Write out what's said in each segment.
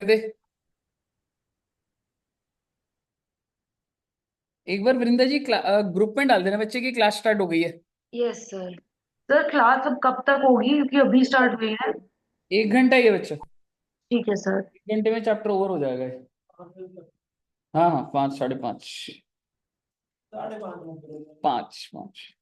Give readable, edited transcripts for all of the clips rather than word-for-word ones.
दे। एक बार वृंदा जी ग्रुप में डाल देना बच्चे की क्लास स्टार्ट हो गई है। Yes sir. सर क्लास अब कब तक होगी क्योंकि अभी स्टार्ट हुई है। 1 घंटा ही है बच्चा। ठीक है सर। 1 घंटे में चैप्टर ओवर हो जाएगा ये। हाँ हाँ, 5, 5:30। 5, 5।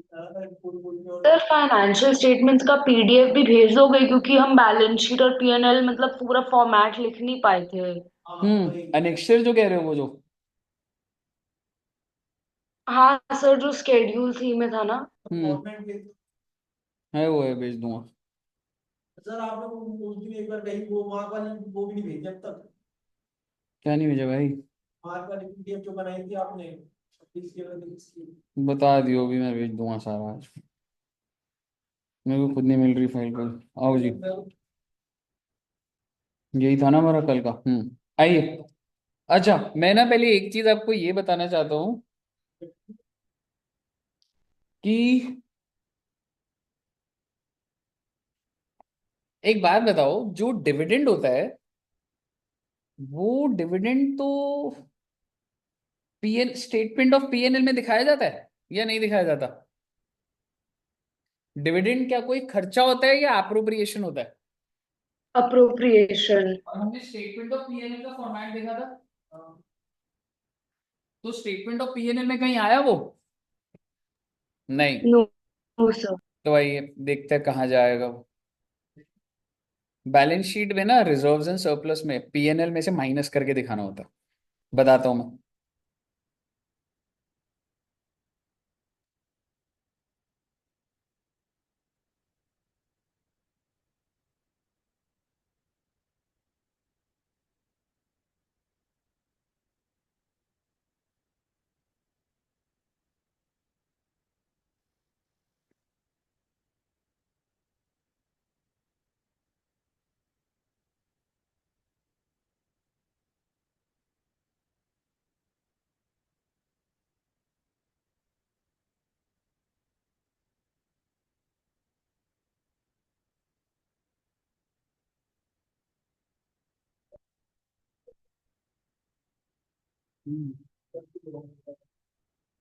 सर फाइनेंशियल स्टेटमेंट्स का पीडीएफ भी भेज दोगे क्योंकि हम बैलेंस शीट और पीएनएल मतलब पूरा फॉर्मेट लिख नहीं पाए थे। अनेक्स्टर जो कह रहे हो वो जो। हाँ सर, जो स्केड्यूल सी में था ना। है वो है, भेज दूंगा। सर आपने वो उस दिन एक बार कही वो मार्क वाली वो भी नहीं भेजी अब तक। क्या नहीं भेजा भाई? मार्क वाली पीडीएफ जो बनाई थी आपने 36 की वाली इसकी। बता दियो, अभी मैं भेज दूंगा सारा आज। मेरे को खुद नहीं मिल रही फाइल कल। आओ जी। यही था ना हमारा कल का। आइए। अच्छा, मैं ना पहले एक चीज आपको ये बताना चाहता हूँ कि एक बात बताओ, जो डिविडेंड होता है वो डिविडेंड तो पीएन स्टेटमेंट ऑफ पीएनएल में दिखाया जाता है या नहीं दिखाया जाता? डिविडेंड क्या कोई खर्चा होता है या अप्रोप्रिएशन होता है? अप्रोप्रिएशन। और हमने स्टेटमेंट ऑफ पीएनएल का फॉर्मेट देखा था, तो स्टेटमेंट ऑफ पीएनएल में कहीं आया वो? नहीं। नो। No sir. तो आइए देखते हैं कहाँ जाएगा वो। बैलेंस शीट में ना रिजर्व्स एंड सरप्लस में पीएनएल में से माइनस करके दिखाना होता है। बताता हूँ मैं।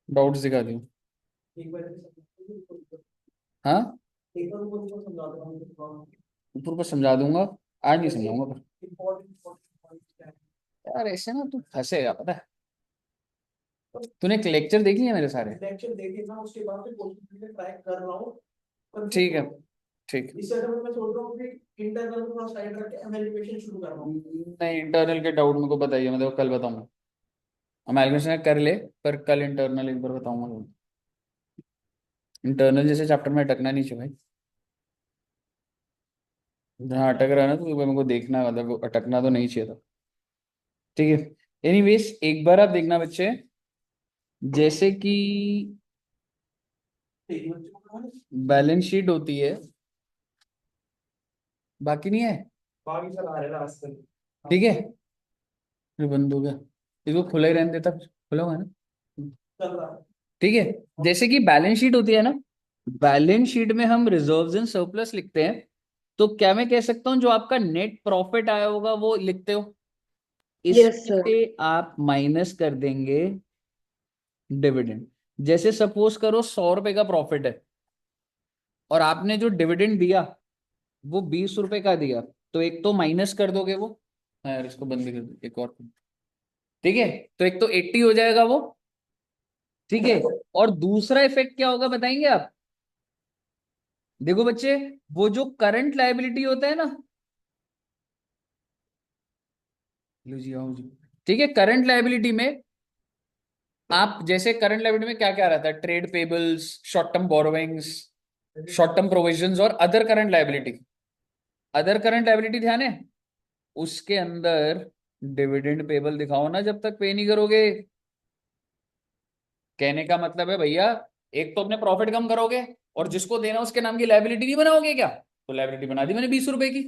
डाउट्स दिखा दियो। हाँ, ऊपर पर समझा दूंगा। आज नहीं समझाऊंगा पर। यार ऐसे ना तू फंसेगा, पता है। तूने लेक्चर देख लिया मेरे सारे? लेक्चर देखे ना, उसके बाद से क्वेश्चन ट्राई कर रहा हूँ। ठीक है। ठीक। इस समय मैं सोच रहा हूँ कि इंटरनल को थोड़ा साइड रख के एवेल्युएशन शुरू कर रहा हूँ। नहीं, इंटरनल के डाउट मेरे को बताइए, मैं देखो कल बताऊंगा। अमेलगेशन कर ले, पर कल इंटरनल एक बार बताऊंगा। इंटरनल जैसे चैप्टर में अटकना नहीं चाहिए भाई। जहाँ अटक रहा है ना, तो एक बार मेरे को देखना है, मतलब अटकना तो नहीं चाहिए था। ठीक है। एनीवेज एक बार आप देखना बच्चे, जैसे कि बैलेंस शीट होती है, बाकी नहीं है। बाकी चला रहे रास्ते। ठीक है। ये बंद हो गया, इसको खुला ही रहने देता, खुला हुआ है ना। चल रहा है। ठीक है। जैसे कि बैलेंस शीट होती है ना, बैलेंस शीट में हम रिजर्व्स एंड सरप्लस लिखते हैं। तो क्या मैं कह सकता हूं जो आपका नेट प्रॉफिट आया होगा वो लिखते हो, यस इसमें सर। से आप माइनस कर देंगे डिविडेंड। जैसे सपोज करो 100 रुपए का प्रॉफिट है और आपने जो डिविडेंड दिया वो 20 रुपए का दिया, तो एक तो माइनस कर दोगे वो। हाँ यार, इसको बंद कर दो एक और। ठीक है। तो एक तो 80 हो जाएगा वो। ठीक है। और दूसरा इफेक्ट क्या होगा बताएंगे आप? देखो बच्चे, वो जो करंट लायबिलिटी होता है ना, लो जी आओ जी। ठीक है, करंट लायबिलिटी में आप जैसे करंट लायबिलिटी में क्या क्या रहता है, trade payables, short term borrowings, short term provisions और other current liability. Other current liability ध्यान है, उसके अंदर डिविडेंड पेबल दिखाओ ना जब तक पे नहीं करोगे। कहने का मतलब है भैया, एक तो अपने प्रॉफिट कम करोगे और जिसको देना उसके नाम की लायबिलिटी नहीं बनाओगे क्या? तो लायबिलिटी बना दी मैंने 20 रुपए की,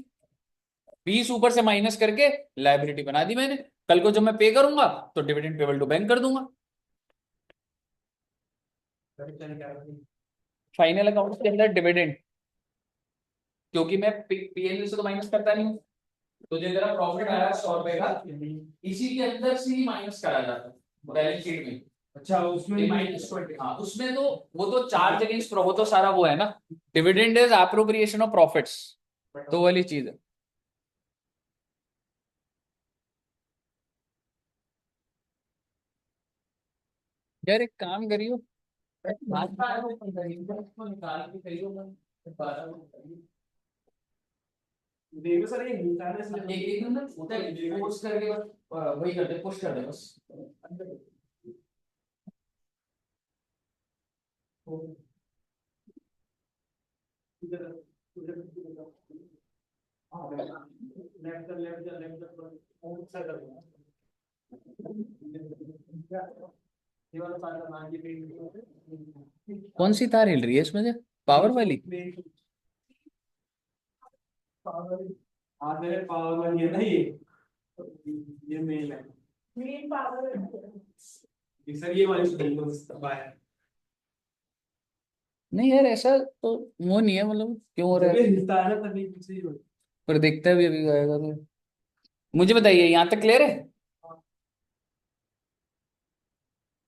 20 ऊपर से माइनस करके लायबिलिटी बना दी मैंने। कल को जब मैं पे करूंगा तो डिविडेंड पेबल टू बैंक कर दूंगा। फाइनल अकाउंट के अंदर डिविडेंड क्योंकि मैं पीएनएल से तो माइनस करता नहीं हूँ। तो जो मेरा प्रॉफिट आया 100 रुपए का, इसी के अंदर से ही माइनस करा जाता है बैलेंस शीट में। अच्छा उसमें -20, हाँ उसमें तो वो तो चार्ज अगेंस्ट, वो तो सारा वो है ना, dividend is appropriation of profits, तो वाली चीज है। यार एक काम करियो, निकाल के करियो, देखो सर ये निकालने से एक एक नंबर होता है, पोस्ट करके बस वही कर दे, पुश कर दे बस। कौन सी तार हिल रही है इसमें से, पावर वाली? हाँ मेरे पावर वाली है ना ये मेल है मेन पावर सर ये वाली बाय नहीं यार ऐसा तो वो नहीं है, मतलब क्यों हो रहा है? हिलता है ना तभी कुछ ही होता पर देखता भी अभी आएगा तो। मुझे बताइए यहाँ तक क्लियर है? है।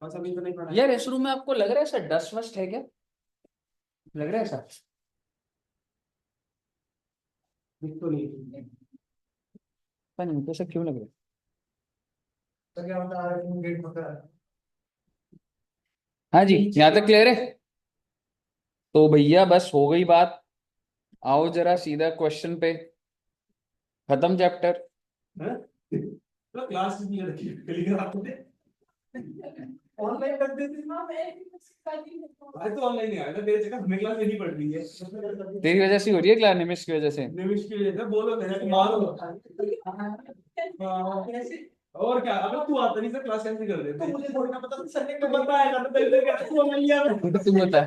बस अभी तो नहीं पढ़ा यार इस रूम में आपको लग रहा है सर डस्ट वस्ट है क्या? लग रहा है सर? दिख तो नहीं पता नहीं मुझको सर क्यों लग रहा है। तो क्या बता रहे हैं गेट पकड़ा हाँ जी यहाँ तक क्लियर है? तो भैया बस हो गई बात, आओ जरा सीधा क्वेश्चन पे, खत्म चैप्टर। है तो क्लास नहीं रखी कल ही रात में ऑनलाइन कर देते ना मैं आज तो ऑनलाइन नहीं आया था तेरे जगह हमें क्लास नहीं पढ़ रही है तेरी वजह से हो रही है क्लास, निमिष की वजह से। निमिष की वजह से बोलो मेरा मारो हाँ, और क्या अगर तू आता नहीं सर क्लास कैंसिल कर देते तो मुझे थोड़ी ना पता था सर ने तो बताया था तो तेरे क्या तो ऑनलाइन लिया मैं तुम बता,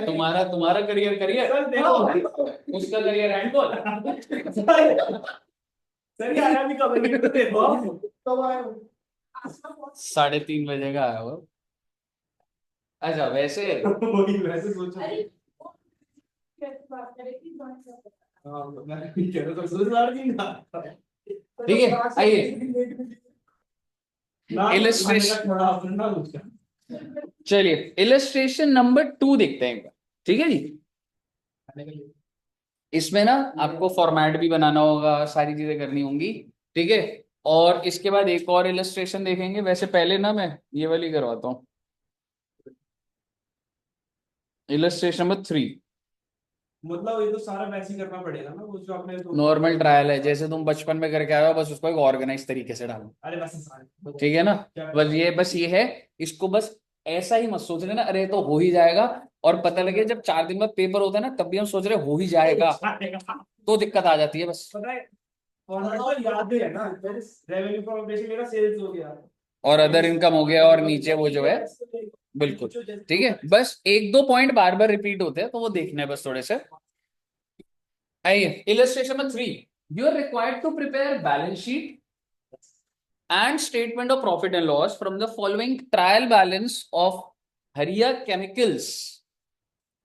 तुम्हारा तुम्हारा करियर करियर, सर देखो उसका करियर हैंडबॉल। सर ये आया भी कब है तो देखो कब आया 3:30 बजे का आया वो। अच्छा वैसे, वही वैसे सोचो हाँ मैं भी कह रहा था सोच रहा नहीं ना ठीक है आइए ना इलस्ट्रेशन, थोड़ा अपना उसका चलिए इलस्ट्रेशन नंबर 2 देखते हैं एक बार, ठीक है जी। इसमें ना आपको फॉर्मेट भी बनाना होगा, सारी चीजें करनी होंगी, ठीक है। और इसके बाद एक और इलस्ट्रेशन देखेंगे, वैसे पहले ना मैं ये वाली करवाता हूँ, इलस्ट्रेशन नंबर 3। मतलब ये तो सारा वैसे ही करना पड़ेगा ना वो जो आपने नॉर्मल ट्रायल है, जैसे तुम बचपन में करके आए हो, बस उसको एक ऑर्गेनाइज तरीके से डालो, अरे बस सारे ठीक है ना। क्या बस ये है, इसको बस ऐसा ही मत सोच लेना अरे तो हो ही जाएगा, और पता लगे जब 4 दिन बाद पेपर होता है ना तब भी हम सोच रहे हो ही जाएगा, तो दिक्कत आ जाती है बस। पता है और याद है ना रेवेन्यू फ्रॉम ऑपरेशन मेरा सेल्स हो गया और अदर इनकम हो गया, और नीचे वो जो है, बिल्कुल ठीक है। बस एक दो पॉइंट बार बार रिपीट होते हैं तो वो देखने हैं बस थोड़े से। आइए illustration number 3, you are required to prepare balance sheet and statement of profit and loss from the following trial balance of Haria Chemicals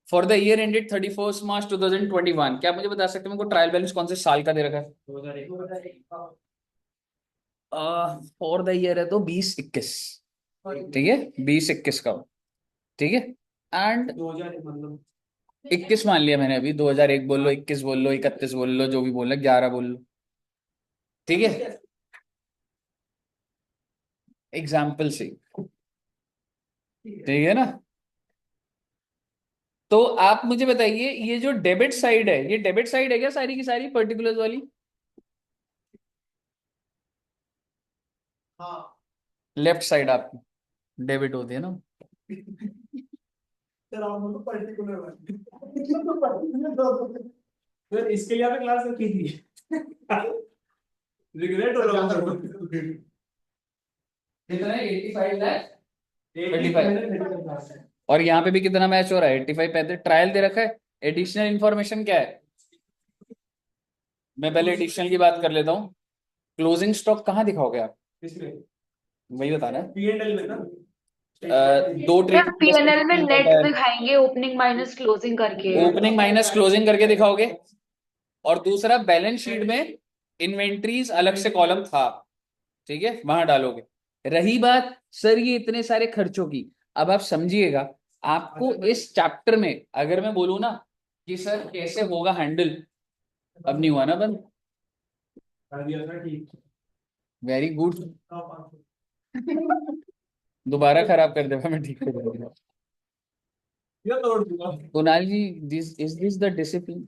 for the year ended 31st March 2021। क्या मुझे बता सकते हैं मेरे को ट्रायल बैलेंस कौन से साल का दे रखा है? 2001 फॉर द ईयर है तो 2021, ठीक है 2021 का, ठीक है। एंड 2000 मतलब 21 मान लिया मैंने, अभी 2001 बोल लो, 21 बोल लो, 31 बोल लो, जो भी बोल लो, 11 बोल लो, ठीक है एग्जाम्पल से, ठीक है ना। तो आप मुझे बताइए ये जो डेबिट साइड है, ये डेबिट साइड है क्या सारी की सारी पर्टिकुलर वाली? हाँ लेफ्ट साइड आपकी डेबिट होती है ना। सर आप लोग पर्टिकुलर सर इसके लिए आपने क्लास रखी थी रिग्रेट हो रहा हूँ कितना है? 85 लाख 85 और यहाँ पे भी कितना मैच हो रहा है? 85 पैंतीस ट्रायल दे रखा है। एडिशनल इंफॉर्मेशन क्या है? मैं पहले एडिशनल की बात कर लेता हूँ। क्लोजिंग स्टॉक कहाँ दिखाओगे आप? इसमें वही बताना है। P&L में ना दो सर ट्रीटमेंट पीएनएल में नेट है, दिखाएंगे ओपनिंग माइनस क्लोजिंग करके। ओपनिंग माइनस क्लोजिंग करके दिखाओगे, और दूसरा बैलेंस शीट में इन्वेंट्रीज अलग से कॉलम था, ठीक है, वहां डालोगे। रही बात सर ये इतने सारे खर्चों की, अब आप समझिएगा, आपको इस चैप्टर में अगर मैं बोलूं ना कि सर कैसे होगा हैंडल, अब नहीं हुआ ना बंद, वेरी गुड, दोबारा खराब कर देगा, मैं ठीक कर दूंगा। Kunal ji, this is this the discipline?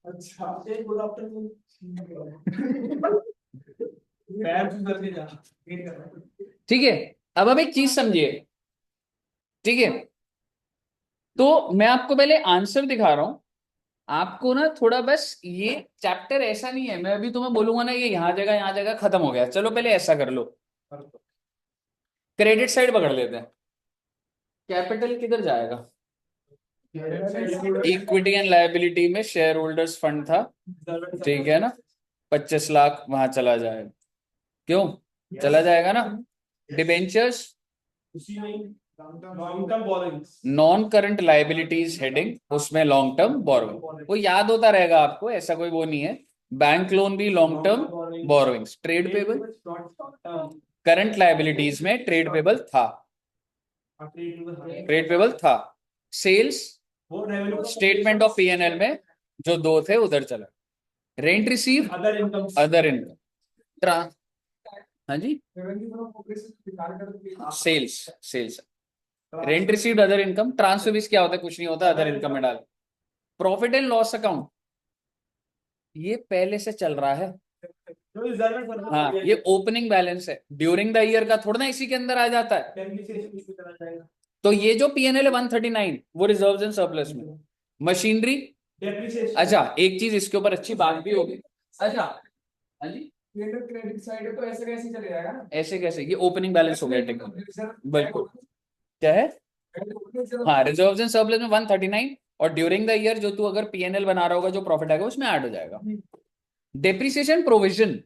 अच्छा गुड आफ्टरनून। ठीक है, अब एक चीज समझिए, ठीक है, तो मैं आपको पहले आंसर दिखा रहा हूं, आपको ना थोड़ा बस ये चैप्टर ऐसा नहीं है, मैं अभी तुम्हें बोलूंगा ना ये यहाँ जगह खत्म हो गया, चलो पहले ऐसा कर लो, क्रेडिट साइड पकड़ लेते हैं, कैपिटल किधर जाएगा, इक्विटी एंड लायबिलिटी में शेयर होल्डर्स फंड था, ठीक है ना, 25 लाख वहां चला जाएगा, क्यों चला जाएगा ना, debentures, long term borrowings, non current liabilities heading, उसमें लॉन्ग टर्म बोरोइंग, वो याद होता रहेगा आपको, ऐसा कोई वो नहीं है, बैंक लोन भी long term borrowings, trade payable, current liabilities में ट्रेड पेबल था, ट्रेड पेबल था, सेल्स स्टेटमेंट ऑफ पीएनएल में जो दो थे उधर चला, rent receive other income, other income, ट्रा हाँ जी, sales sales, rent received other income, transfer fees क्या होता है, कुछ नहीं होता, अदर इनकम में डाल, प्रॉफिट एंड लॉस अकाउंट ये पहले से चल रहा है, हाँ ये ओपनिंग बैलेंस है, ड्यूरिंग द ईयर का थोड़ा ना इसी के अंदर आ जाता है, तो ये जो पीएनएल है 139 वो रिजर्व्स एंड सरप्लस में, मशीनरी, अच्छा एक चीज इसके ऊपर अच्छी बात भी होगी, अच्छा हाँ जी, क्रेडिट साइड है तो ऐसे कैसे चले जाएगा ना, ऐसे कैसे, ये ओपनिंग बैलेंस हो गया, बिल्कुल, क्या है, हाँ रिजर्व्स एंड सरप्लस में 139, और ड्यूरिंग द ईयर जो तू अगर पीएनएल बना रहा होगा जो प्रॉफिट आएगा उसमें ऐड हो जाएगा, डेप्रिसिएशन प्रोविजन,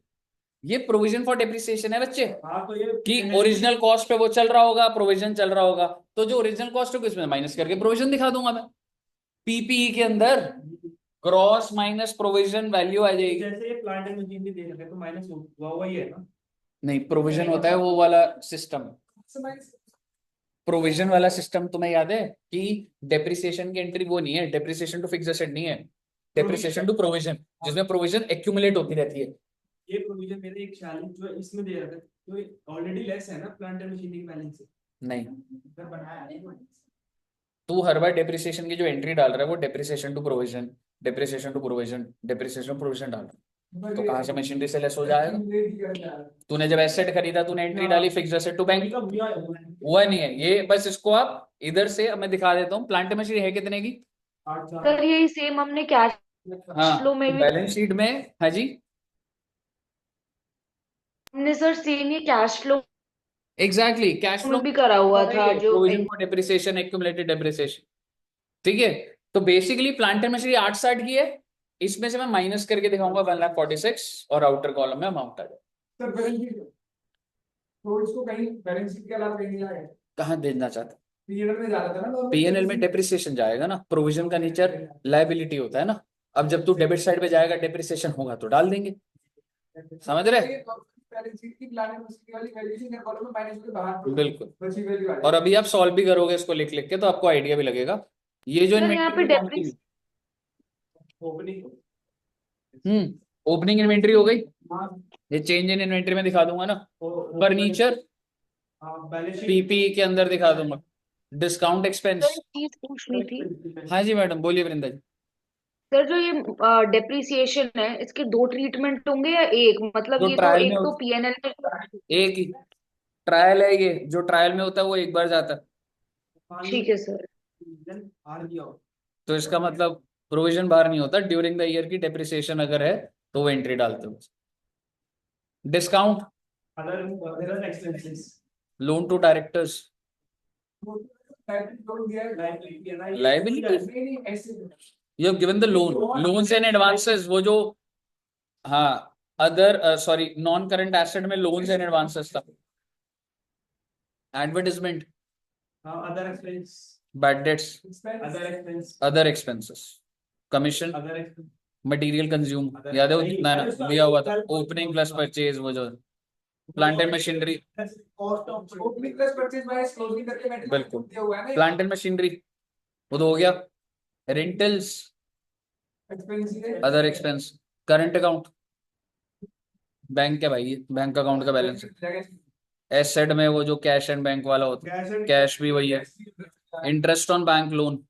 ये प्रोविजन फॉर डेप्रिसिएशन है बच्चे, कि ओरिजिनल कॉस्ट पे वो चल रहा होगा, प्रोविजन चल रहा होगा, तो जो ओरिजिनल कॉस्ट होगी उसमें माइनस करके प्रोविजन दिखा दूंगा मैं, पीपीई के अंदर क्रॉस माइनस प्रोविजन वैल्यू आ जाएगी, जैसे ये प्लांट एंड मशीनरी दे रखे तो माइनस हुआ ही है ना, नहीं प्रोविजन होता है वो वाला सिस्टम, प्रोविजन वाला सिस्टम तुम्हें याद है कि डेप्रिसिएशन की एंट्री वो नहीं है, डेप्रिसिएशन टू फिक्स्ड एसेट नहीं है, डेप्रिसिएशन टू प्रोविजन, जिसमें प्रोविजन एक्यूमुलेट होती रहती है, ये प्रोविजन मेरे एक 46 जो इसमें दे रखा है तो ऑलरेडी लेस है ना प्लांट एंड मशीनरी की बैलेंस से, नहीं अगर बनाया है तू हर बार डेप्रिसिएशन की जो एंट्री डाल रहा है वो depreciation to provision, depreciation to provision, depreciation provision डाल रहा है, तो कहां से मशीनरी से लेस हो जाएगा, तूने जब एसेट खरीदा तूने एंट्री डाली फिक्स्ड एसेट टू बैंक, हुआ नहीं है ये, बस इसको आप इधर से मैं दिखा देता हूँ, प्लांट मशीनरी है कितने की, सर यही सेम हमने कैश हाँ फ्लो में भी, बैलेंस शीट में, हाँ जी हमने सर सेम ये cash flow exactly, cash flow में भी करा हुआ था जो provision for depreciation accumulated depreciation, ठीक है, तो बेसिकली प्लांट एंड मशीनरी 860 की है, इसमें से मैं माइनस करके दिखाऊंगा 1,46,000 और आउटर कॉलम में अमाउंट आ जाएगा, सर बैलेंस शीट तो इसको कहीं बैलेंस शीट के अलावा कहीं नहीं जाएगा, कहाँ देना चाहता, पीएनएल में जा रहा था ना, पीएनएल में डेप्रिसिएशन जाएगा ना, प्रोविजन का नेचर लायबिलिटी होता है ना, अब जब तू डेबिट साइड पे जाएगा डेप्रिसिएशन होगा तो डाल देंगे, समझ रहे, बैलेंस शीट की प्लांट एंड मशीनरी वाली वैल्यूएशन के कॉलम में माइनस के बाहर बिल्कुल, बची वैल्यू आ और अभी आप सॉल्व भी करोगे इसको लिख लिख के तो आपको आइडिया भी लगेगा, ये जो सर यहाँ पे इन्वेंट्री, डेप्रिस ओपनिंग ओपनिंग इन्वेंट्री हो गई, ये चेंज इन इन्वेंट्री में दिखा दूंगा ना, फर्नीचर बैलेंस शीट पीपी के अंदर दिखा दूंगा, डिस्काउंट एक्सपेंस, सर एक चीज पूछनी थी, हाँ जी मैडम बोलिए वृंदा जी, सर जो ये डेप्रिसिएशन है इसके दो ट्रीटमेंट होंगे या एक, मतलब जो ये तो ट्रायल में एक तो पीएनएल में, एक ही ट्रायल है, ये जो ट्रायल में होता है वो एक बार जाता है, ठीक है सर, हार गया हो तो इसका मतलब प्रोविजन बाहर नहीं होता, ड्यूरिंग द ईयर की डेप्रिसिएशन अगर है तो वो एंट्री डालते हो, discount, other expenses loan to directors, liability, you have given the loan, loans and advances, वो जो, हाँ other sorry non current asset में लोन्स एंड एडवांसेस था, advertisement, other expense, bad debts, other expense, other expenses, commission, other expense, material consume, याद है वो नहीं, ना अरे उसका दिया हुआ था, help- ओपनिंग प्लस परचेज, वो जो plant and machinery, cost of opening plus purchase price closing करके मैंने बिल्कुल, दिया हुआ है ना, प्लांट एंड मशीनरी वो तो हो गया, रेंटल्स, एक्सपेंस है। Other expense, current account, bank है भाई, बैंक अकाउंट का बैलेंस है, एसेट में वो जो कैश एंड बैंक वाला होता है, कैश भी वही है, interest on bank loan,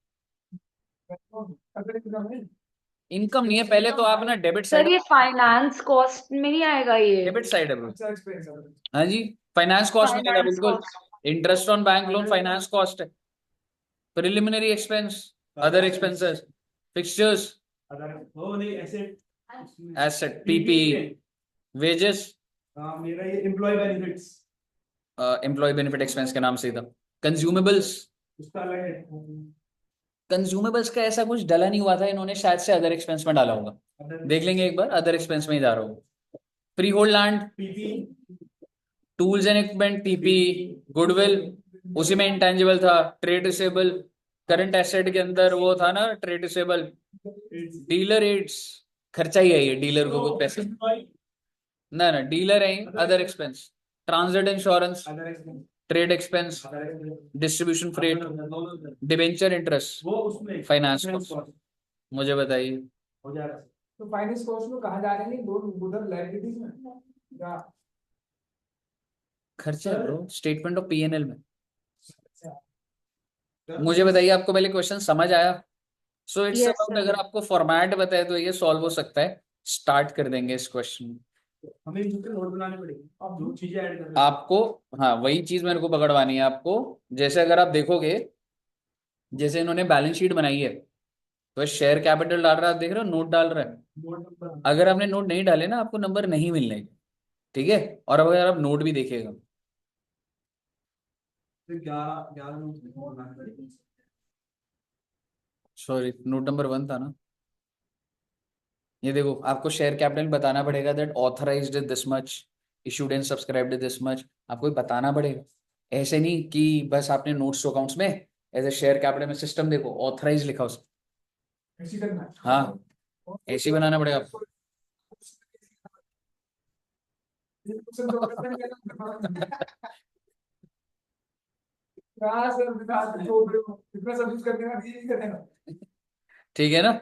income नहीं है, पहले तो आप ना डेबिट सर साइड, ये फाइनेंस कॉस्ट में नहीं आएगा ये? डेबिट साइड है bro। अच्छा एक्सपेंस है। हाँ जी, फाइनेंस कॉस्ट में आएगा फाइनेंस बिल्कुल, cost. Interest on bank loan finance cost है, preliminary expense, other expenses, fixtures, other वो नहीं एसेट, एसेट, पीपीई, वेजेस, हाँ मेरा ये employ benefits, employ benefit expense के नाम से था, कंज्यूमेबल्स, उसका अलग है, कंज्यूमेबल्स का ऐसा कुछ डला नहीं हुआ था, इन्होंने शायद से अदर एक्सपेंस में डाला होगा, देख लेंगे एक बार, अदर एक्सपेंस में ही जा रहा होगा, free hold land, PP, tools and equipment, PP, goodwill, उसी में इंटेंजिबल था, ट्रेड रिसेबल, करंट एसेट के अंदर वो था ना ट्रेड रिसेबल, डीलर एड्स, खर्चा ही है ये, डीलर को कुछ पैसे, ना ना डीलर है, other expense, transit insurance, other expense, trade expense, other expense, distribution freight, debenture interest, वो उसमें फाइनेंस finance कॉस्ट, cost मुझे बताइए हो जा रहा है। तो फाइनेंस कॉस्ट में कहाँ जा रहे हैं दोनों उधर लायबिलिटीज में या खर्चा है ब्रो, स्टेटमेंट ऑफ पीएनएल में, सर, मुझे बताइए आपको पहले क्वेश्चन समझ आया? So it's Yes, about, sir. अगर आपको फॉर्मेट बताए तो ये सॉल्व हो सकता है, स्टार्ट कर देंगे इस क्वेश्चन। हमें इनके नोट बनाने पड़ेंगे, अब जो चीजें ऐड कर रहे हैं आपको, हाँ वही चीज मेरे को पकड़वानी है आपको, जैसे अगर आप देखोगे, जैसे इन्होंने बैलेंस शीट बनाई है, तो शेयर कैपिटल डाल रहा है, आप देख रहे हो नोट डाल रहा है, नोट नंबर अगर आपने नोट नहीं डाले ना आपको नंबर नहीं मिलने, ठीक है, और अब अगर आप नोट भी देखिएगा, 11 नोट बनाने पड़ेंगे। सॉरी नोट नंबर 1 था ना, ये देखो आपको शेयर कैपिटल बताना पड़ेगा, that authorised this much, issued and subscribed this much, आपको बताना पड़ेगा, ऐसे नहीं कि बस आपने नोट्स टू अकाउंट्स में एज ए शेयर कैपिटल में सिस्टम देखो ऑथराइज लिखा उसमें, ऐसी करना है। हाँ ऐसे ही बनाना पड़ेगा आपको। कहाँ सर विकास छोड़ रहे हो इतना सब कुछ करने का नहीं करेगा। ठीक है ना,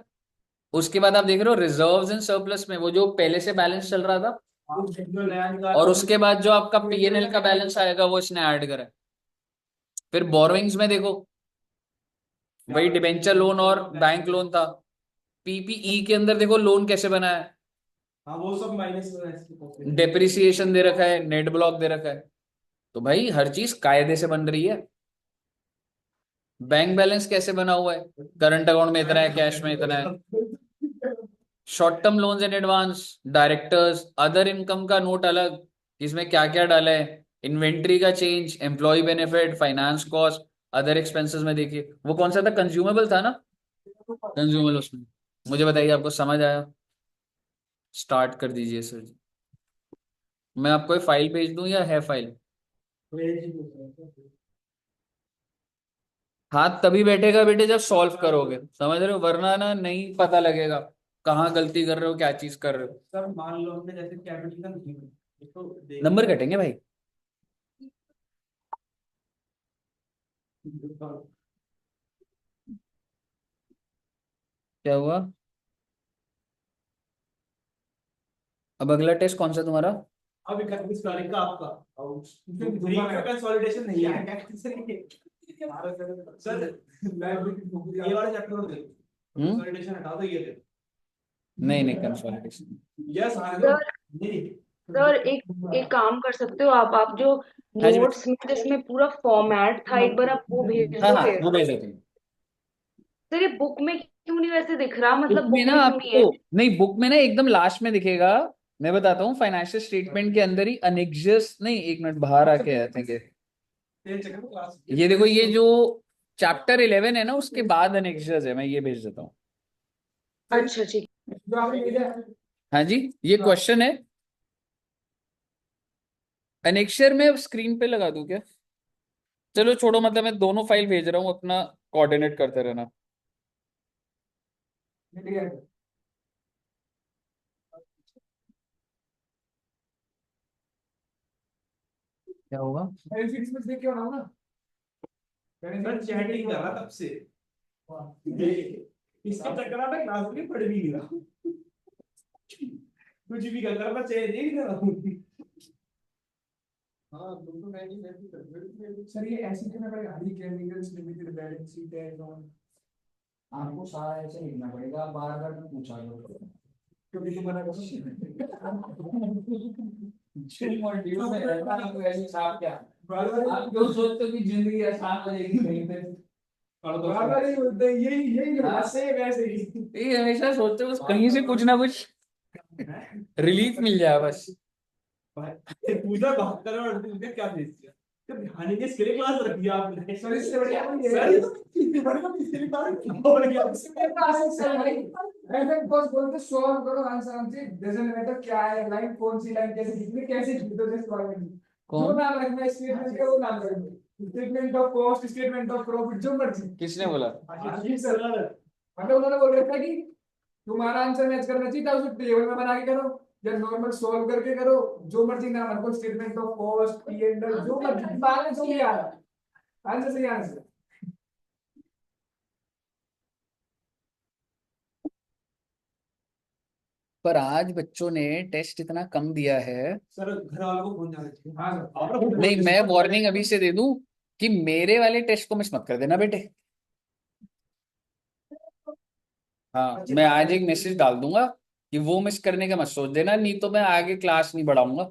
उसके बाद आप देख रहे हो रिजर्व्स एंड सरप्लस में वो जो पहले से बैलेंस चल रहा था, आप जो नया निकाल और उसके बाद जो आपका पीएनएल का बैलेंस आएगा वो इसने ऐड करा है। फिर बोरोइंग्स में देखो, वही डिबेंचर लोन और बैंक लोन था, पीपीई के अंदर देखो लोन कैसे बना है, हाँ वो सब माइनस डेप्रिसिएशन दे रखा है, नेट ब्लॉक दे रखा है, तो भाई हर चीज कायदे से बन रही है। बैंक बैलेंस कैसे बना हुआ है, करंट अकाउंट में इतना है, कैश में इतना है, short term loans and advance, directors, other income का नोट अलग, इसमें क्या क्या डाला है, इन्वेंट्री का change, employ benefit, finance cost, other expenses में देखिए वो कौन सा था, कंज्यूमेबल था ना, कंज्यूमेबल उसमें, मुझे बताइए आपको समझ आया? स्टार्ट कर दीजिए सर जी, मैं आपको फाइल भेज दूं या है फाइल? हाथ तभी बैठेगा बेटे जब सॉल्व करोगे, समझ रहे हो, वरना ना नहीं पता लगेगा कहाँ गलती कर रहे हो, क्या चीज कर रहे हो, सर मान लो हमने जैसे कैपिटल का तो नंबर कटेंगे भाई। क्या हुआ, अब अगला टेस्ट कौन सा तुम्हारा? अब 31 तारीख का आपका कंसोलिडेशन नहीं है सर, ये वाला चैप्टर कंसोलिडेशन हटा दो, ये नहीं नहीं कंसोलिडेशन, यस सर सर एक काम कर सकते हो आप जो हाँ जी, नोट्स में जिसमें पूरा फॉर्मेट था, एक बार आप वो भेज हाँ हाँ दोगे? वो भेज देते हैं। सर ये बुक में क्यों नहीं वैसे दिख रहा, बुक मतलब में बुक ना में क्यों नहीं है? आपको, नहीं बुक में ना एकदम लास्ट में दिखेगा, मैं बताता हूँ, फाइनेंशियल स्टेटमेंट के अंदर ही अनेक्सस, नहीं एक मिनट बाहर आके आते हैं, ये देखो ये जो चैप्टर 11 है ना उसके बाद अनेक्सस है, मैं ये भेज देता हूँ। अच्छा ठीक। जो आपने भेजा है हाँ जी, ये क्वेश्चन है, अनेक्सर में स्क्रीन पे लगा दूं क्या? चलो छोड़ो, मतलब मैं दोनों फाइल भेज रहा हूँ, अपना कोऑर्डिनेट करते रहना। मिल गया। क्या होगा? मैं फिक्स में देख के बनाऊं ना। सर चैटिंग कर रहा तब से इसके चक्कर में क्लास में पढ़ भी नहीं रहा कुछ भी कर रहा, चेहरे देख नहीं रहा हूँ। हाँ बिल्कुल, मैं भी कर रहा हूँ। सर ये ऐसे करना पड़ेगा, हरी केमिकल्स लिमिटेड बैलेंस शीट है तो आपको सारा ऐसे लिखना पड़ेगा, बार बार मैं पूछा करो क्योंकि तुम्हारा जो मॉड्यूल में रहता है तो ऐसे छाप क्या आप क्यों सोचते हो कि जिंदगी आसान हो जाएगी कहीं पे? बार बार ही बोलते हैं, यही यही वैसे वैसे ही। ये हमेशा सोचते हो बस कहीं से कुछ ना कुछ रिलीफ मिल जाए बस। पूजा बात कर रहा हूँ, क्या भेज दिया तो ध्यान के इसके लिए क्लास रखी है आपने। सर इससे बढ़िया कोई है? सर ये तो इसके लिए क्लास और क्या इसमें क्लासेस चल रही ऐसे बस बोलते सॉल्व करो आंसर हमसे, डजंट मैटर क्या है लाइन, कौन सी लाइन कैसे लिखनी, कैसे लिख दो जस्ट सॉल्व। जो कौन? नाम रखना है स्टेटमेंट का वो नाम रखना, statement of cost, statement of profit, जो मर्जी। किसने बोला? आशीष सर, मतलब उन्होंने बोल रखा कि तुम्हारा आंसर मैच करना चाहिए था, उसे टेबल में बना के करो या नॉर्मल सॉल्व करके करो, जो मर्जी नाम रखो, स्टेटमेंट ऑफ कॉस्ट, पी&एल, जो मर्जी दिमाग में जो भी आ रहा आंसर सही आंसर। पर आज बच्चों ने टेस्ट इतना कम दिया है। सर घर वालों को फोन जाना चाहिए। हाँ सर। आप लोग नहीं, मैं वार्निंग अभी से दे दूं कि मेरे वाले टेस्ट को मिस मत कर देना बेटे। हाँ, मैं आज एक मैसेज डाल दूंगा कि वो मिस करने का मत सोच देना, नहीं तो मैं आगे क्लास नहीं बढ़ाऊंगा।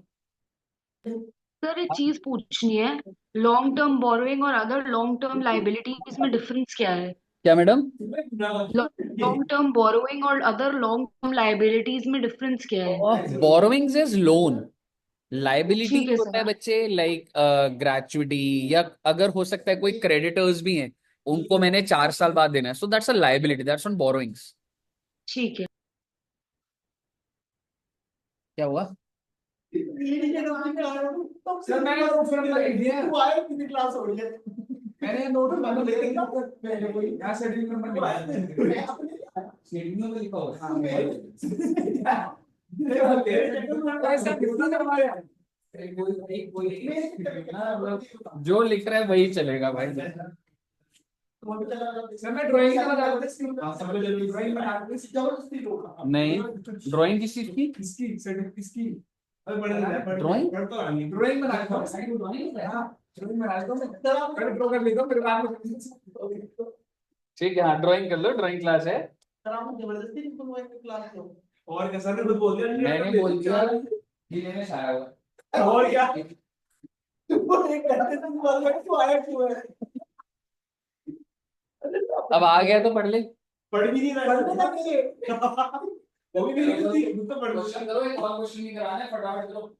सर एक चीज पूछनी है, लॉन्ग टर्म बोरोइंग और अदर लॉन्ग टर्म लाइबिलिटीज में डिफरेंस क्या है? क्या मैडम? लॉन्ग टर्म बोरोइंग और अदर लॉन्ग टर्म लाइबिलिटीज में डिफरेंस क्या है? बोरोइंग्स इज लोन, लाइबिलिटी ठीक है होता है सर। बच्चे लाइक ग्रेचुइटी, या अगर हो सकता है कोई क्रेडिटर्स भी हैं, उनको मैंने 4 साल बाद देना है, so that's a liability, that's not borrowings. ठीक है। क्या हुआ? सर मैंने नोट नंबर लिख दिया, तू आया कितनी क्लास हो रही है। मैंने नोट नंबर लिख दिया पहले कोई यहाँ शेड्यूल नंबर लिखा है, शेड्यूल नंबर लिखा हो। हाँ ऐसा कितना नंबर है? जो लिख रहा है वही चलेगा भाई। सर मैं ड्राइंग का बता रहा था, ड्राइंग बना रहा था नहीं, ड्राइंग किस चीज की? इसकी सर्टिफिकेट इसकी ड्राइंग? ड्राइंग बना रहा हूँ, साइड ड्राइंग है। हाँ ड्राइंग बना रहा हूँ मैं, पहले ड्रॉ कर लेता हूँ फिर बाद में। ठीक है, हाँ ड्राइंग कर लो, ड्राइंग क्लास है। जबरदस्ती तुम क्लास लो और क्या सर ने खुद बोल दिया मैंने बोल दिया कि लेने से आया हुआ। और क्या वो एक घंटे से बोल रहा है तू आया क्यों है। अब आ गया तो पढ़ ले। पढ़ भी नहीं रहा वो भी नहीं लिखती तो पढ़ क्वेश्चन करो, एक और क्वेश्चन नहीं कराना है, फटाफट करो।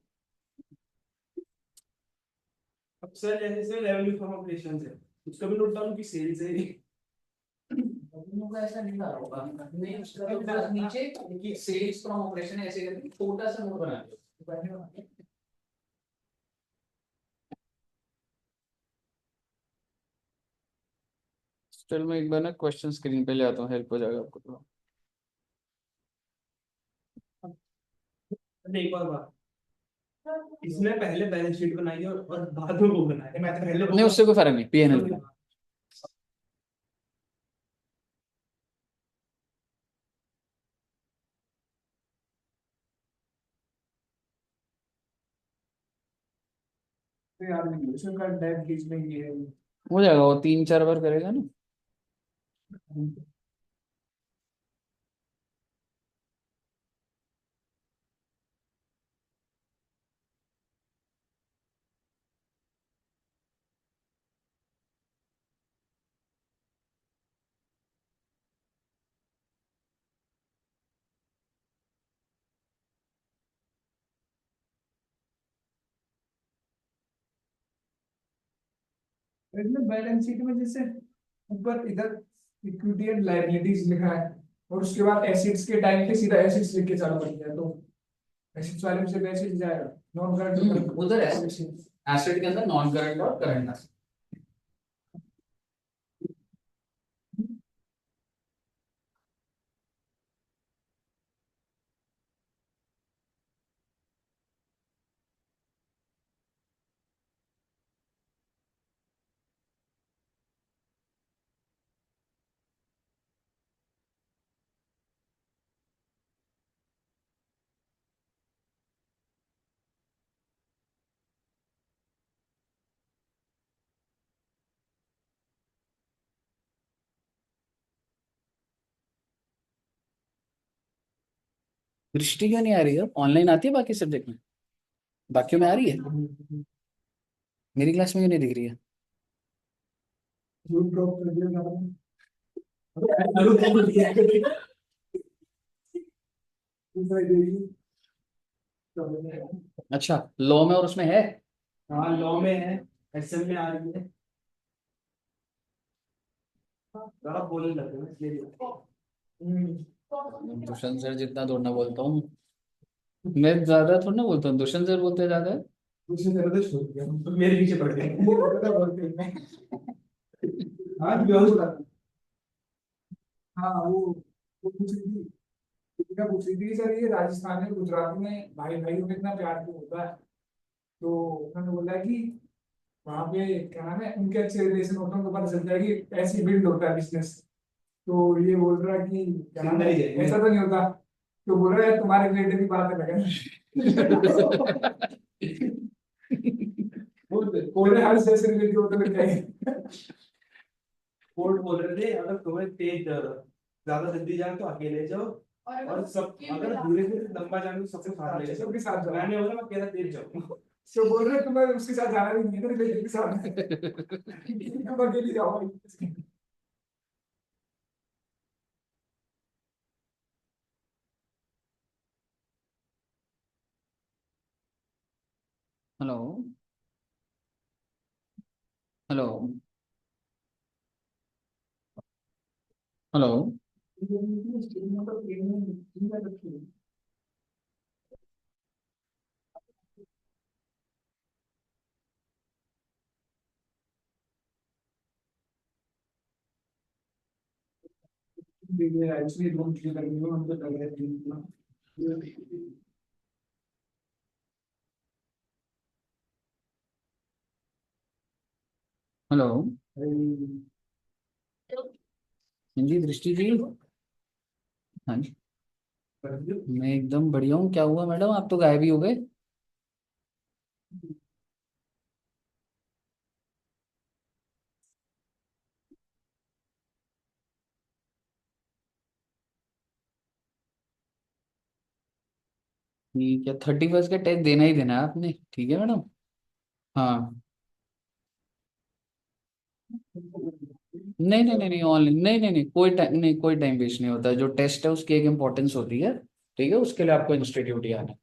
अब सर जैसे रेवेन्यू फ्रॉम ऑपरेशंस है, उसका भी नोट डाउन की सेल्स है। ऐसा नहीं रहा होगा, नहीं उसका नीचे कि सेल्स फ्रॉम ऑपरेशन ऐसे करके छोटा सा नोट बना लो। चल मैं एक बार ना क्वेश्चन स्क्रीन पे ले आता हूँ, हेल्प हो जाएगा आपको थोड़ा। एक और बात, इसने पहले बैलेंस शीट बनाई है और बाद में वो बनाया है। मैं तो पहले नहीं, उससे कोई फर्क नहीं, पीएनएल। तो यार यूजुअल का डेप गेज में ये है। हो जाएगा, वो 3-4 बार करेगा ना। इसमें बैलेंस शीट में जैसे ऊपर इधर इक्विटी एंड लायबिलिटीज लिखा है और उसके बाद एसेट्स के टाइम पे सीधा एसेट्स लिख के चालू कर दिया, तो एसेट्स वाले में से एसेट्स जाएगा, नॉन करंट उधर एसेट के अंदर नॉन करंट और करंट। दृष्टि क्यों नहीं आ रही है? ऑनलाइन आती है बाकी सब्जेक्ट में, बाकियों में आ रही है, मेरी क्लास में क्यों नहीं दिख रही है? Zoom drop कर दिया था। दूसरा ही देगी। अच्छा, लॉ में और उसमें है? हाँ लॉ में है, एसएम में आ रही है। जरा बोलने लगे ना इसलिए। दुष्यंत सर जितना थोड़ा ना बोलता हूँ मैं, ज्यादा थोड़ा ना बोलता हूँ, दुष्यंत सर बोलते ज्यादा है। दूसरी तरह से छोड़ दिया। तो मेरे पीछे पड़ गए। वो पता बोलते हैं। हाँ बिल्कुल बोला था। हाँ वो पूछ रही थी, दीपिका पूछ रही थी कि सर ये राजस्थान में गुजरात में भाई भाइयों में इतना प्यार क्यों होता है? तो उन्होंने बोला कि वहाँ पे क्या नाम है, उनके अच्छे रिलेशन होते हैं, उनको पता चलता है कि ऐसे बिल्ड होता है बिजनेस। तो ये बोल रहा है कि क्या नाम है, सिंगल ही जाएंगे। ऐसा तो नहीं होता। तो बोल रहा है तुम्हारे रिलेटिव की बात अलग है। बोल रहे हर जैसे रिलेटिव होते लग जाएंगे। कोर्ट बोल रहे थे अगर तुम्हें तेज ज्यादा जल्दी जाए तो अकेले जाओ, और सब अगर धीरे धीरे लंबा जाने तो सबके साथ ले जाओ। सबके साथ जाओ। मैंने बोला मैं अकेला तेज जाऊँ। तो बोल रहे तुम्हें उसके साथ जाना भी नहीं है, रिलेटिव के साथ तुम अकेले जाओ भाई। Hello, hello, hello. Actually room clear करनी है, हमको लग रहा है। हेलो। हाँ जी दृष्टि जी। हाँ जी, मैं एकदम बढ़िया हूँ। क्या हुआ मैडम, आप तो गायब ही हो गए? ठीक है, 31 का टेस्ट देना ही देना है आपने, ठीक है मैडम। हाँ, नहीं नहीं नहीं नहीं, ऑनलाइन नहीं नहीं नहीं, कोई टाइम नहीं, कोई टाइम वेस्ट नहीं होता है। जो टेस्ट है उसकी एक इम्पोर्टेंस होती है, ठीक है, उसके लिए आपको इंस्टीट्यूट ही आना है,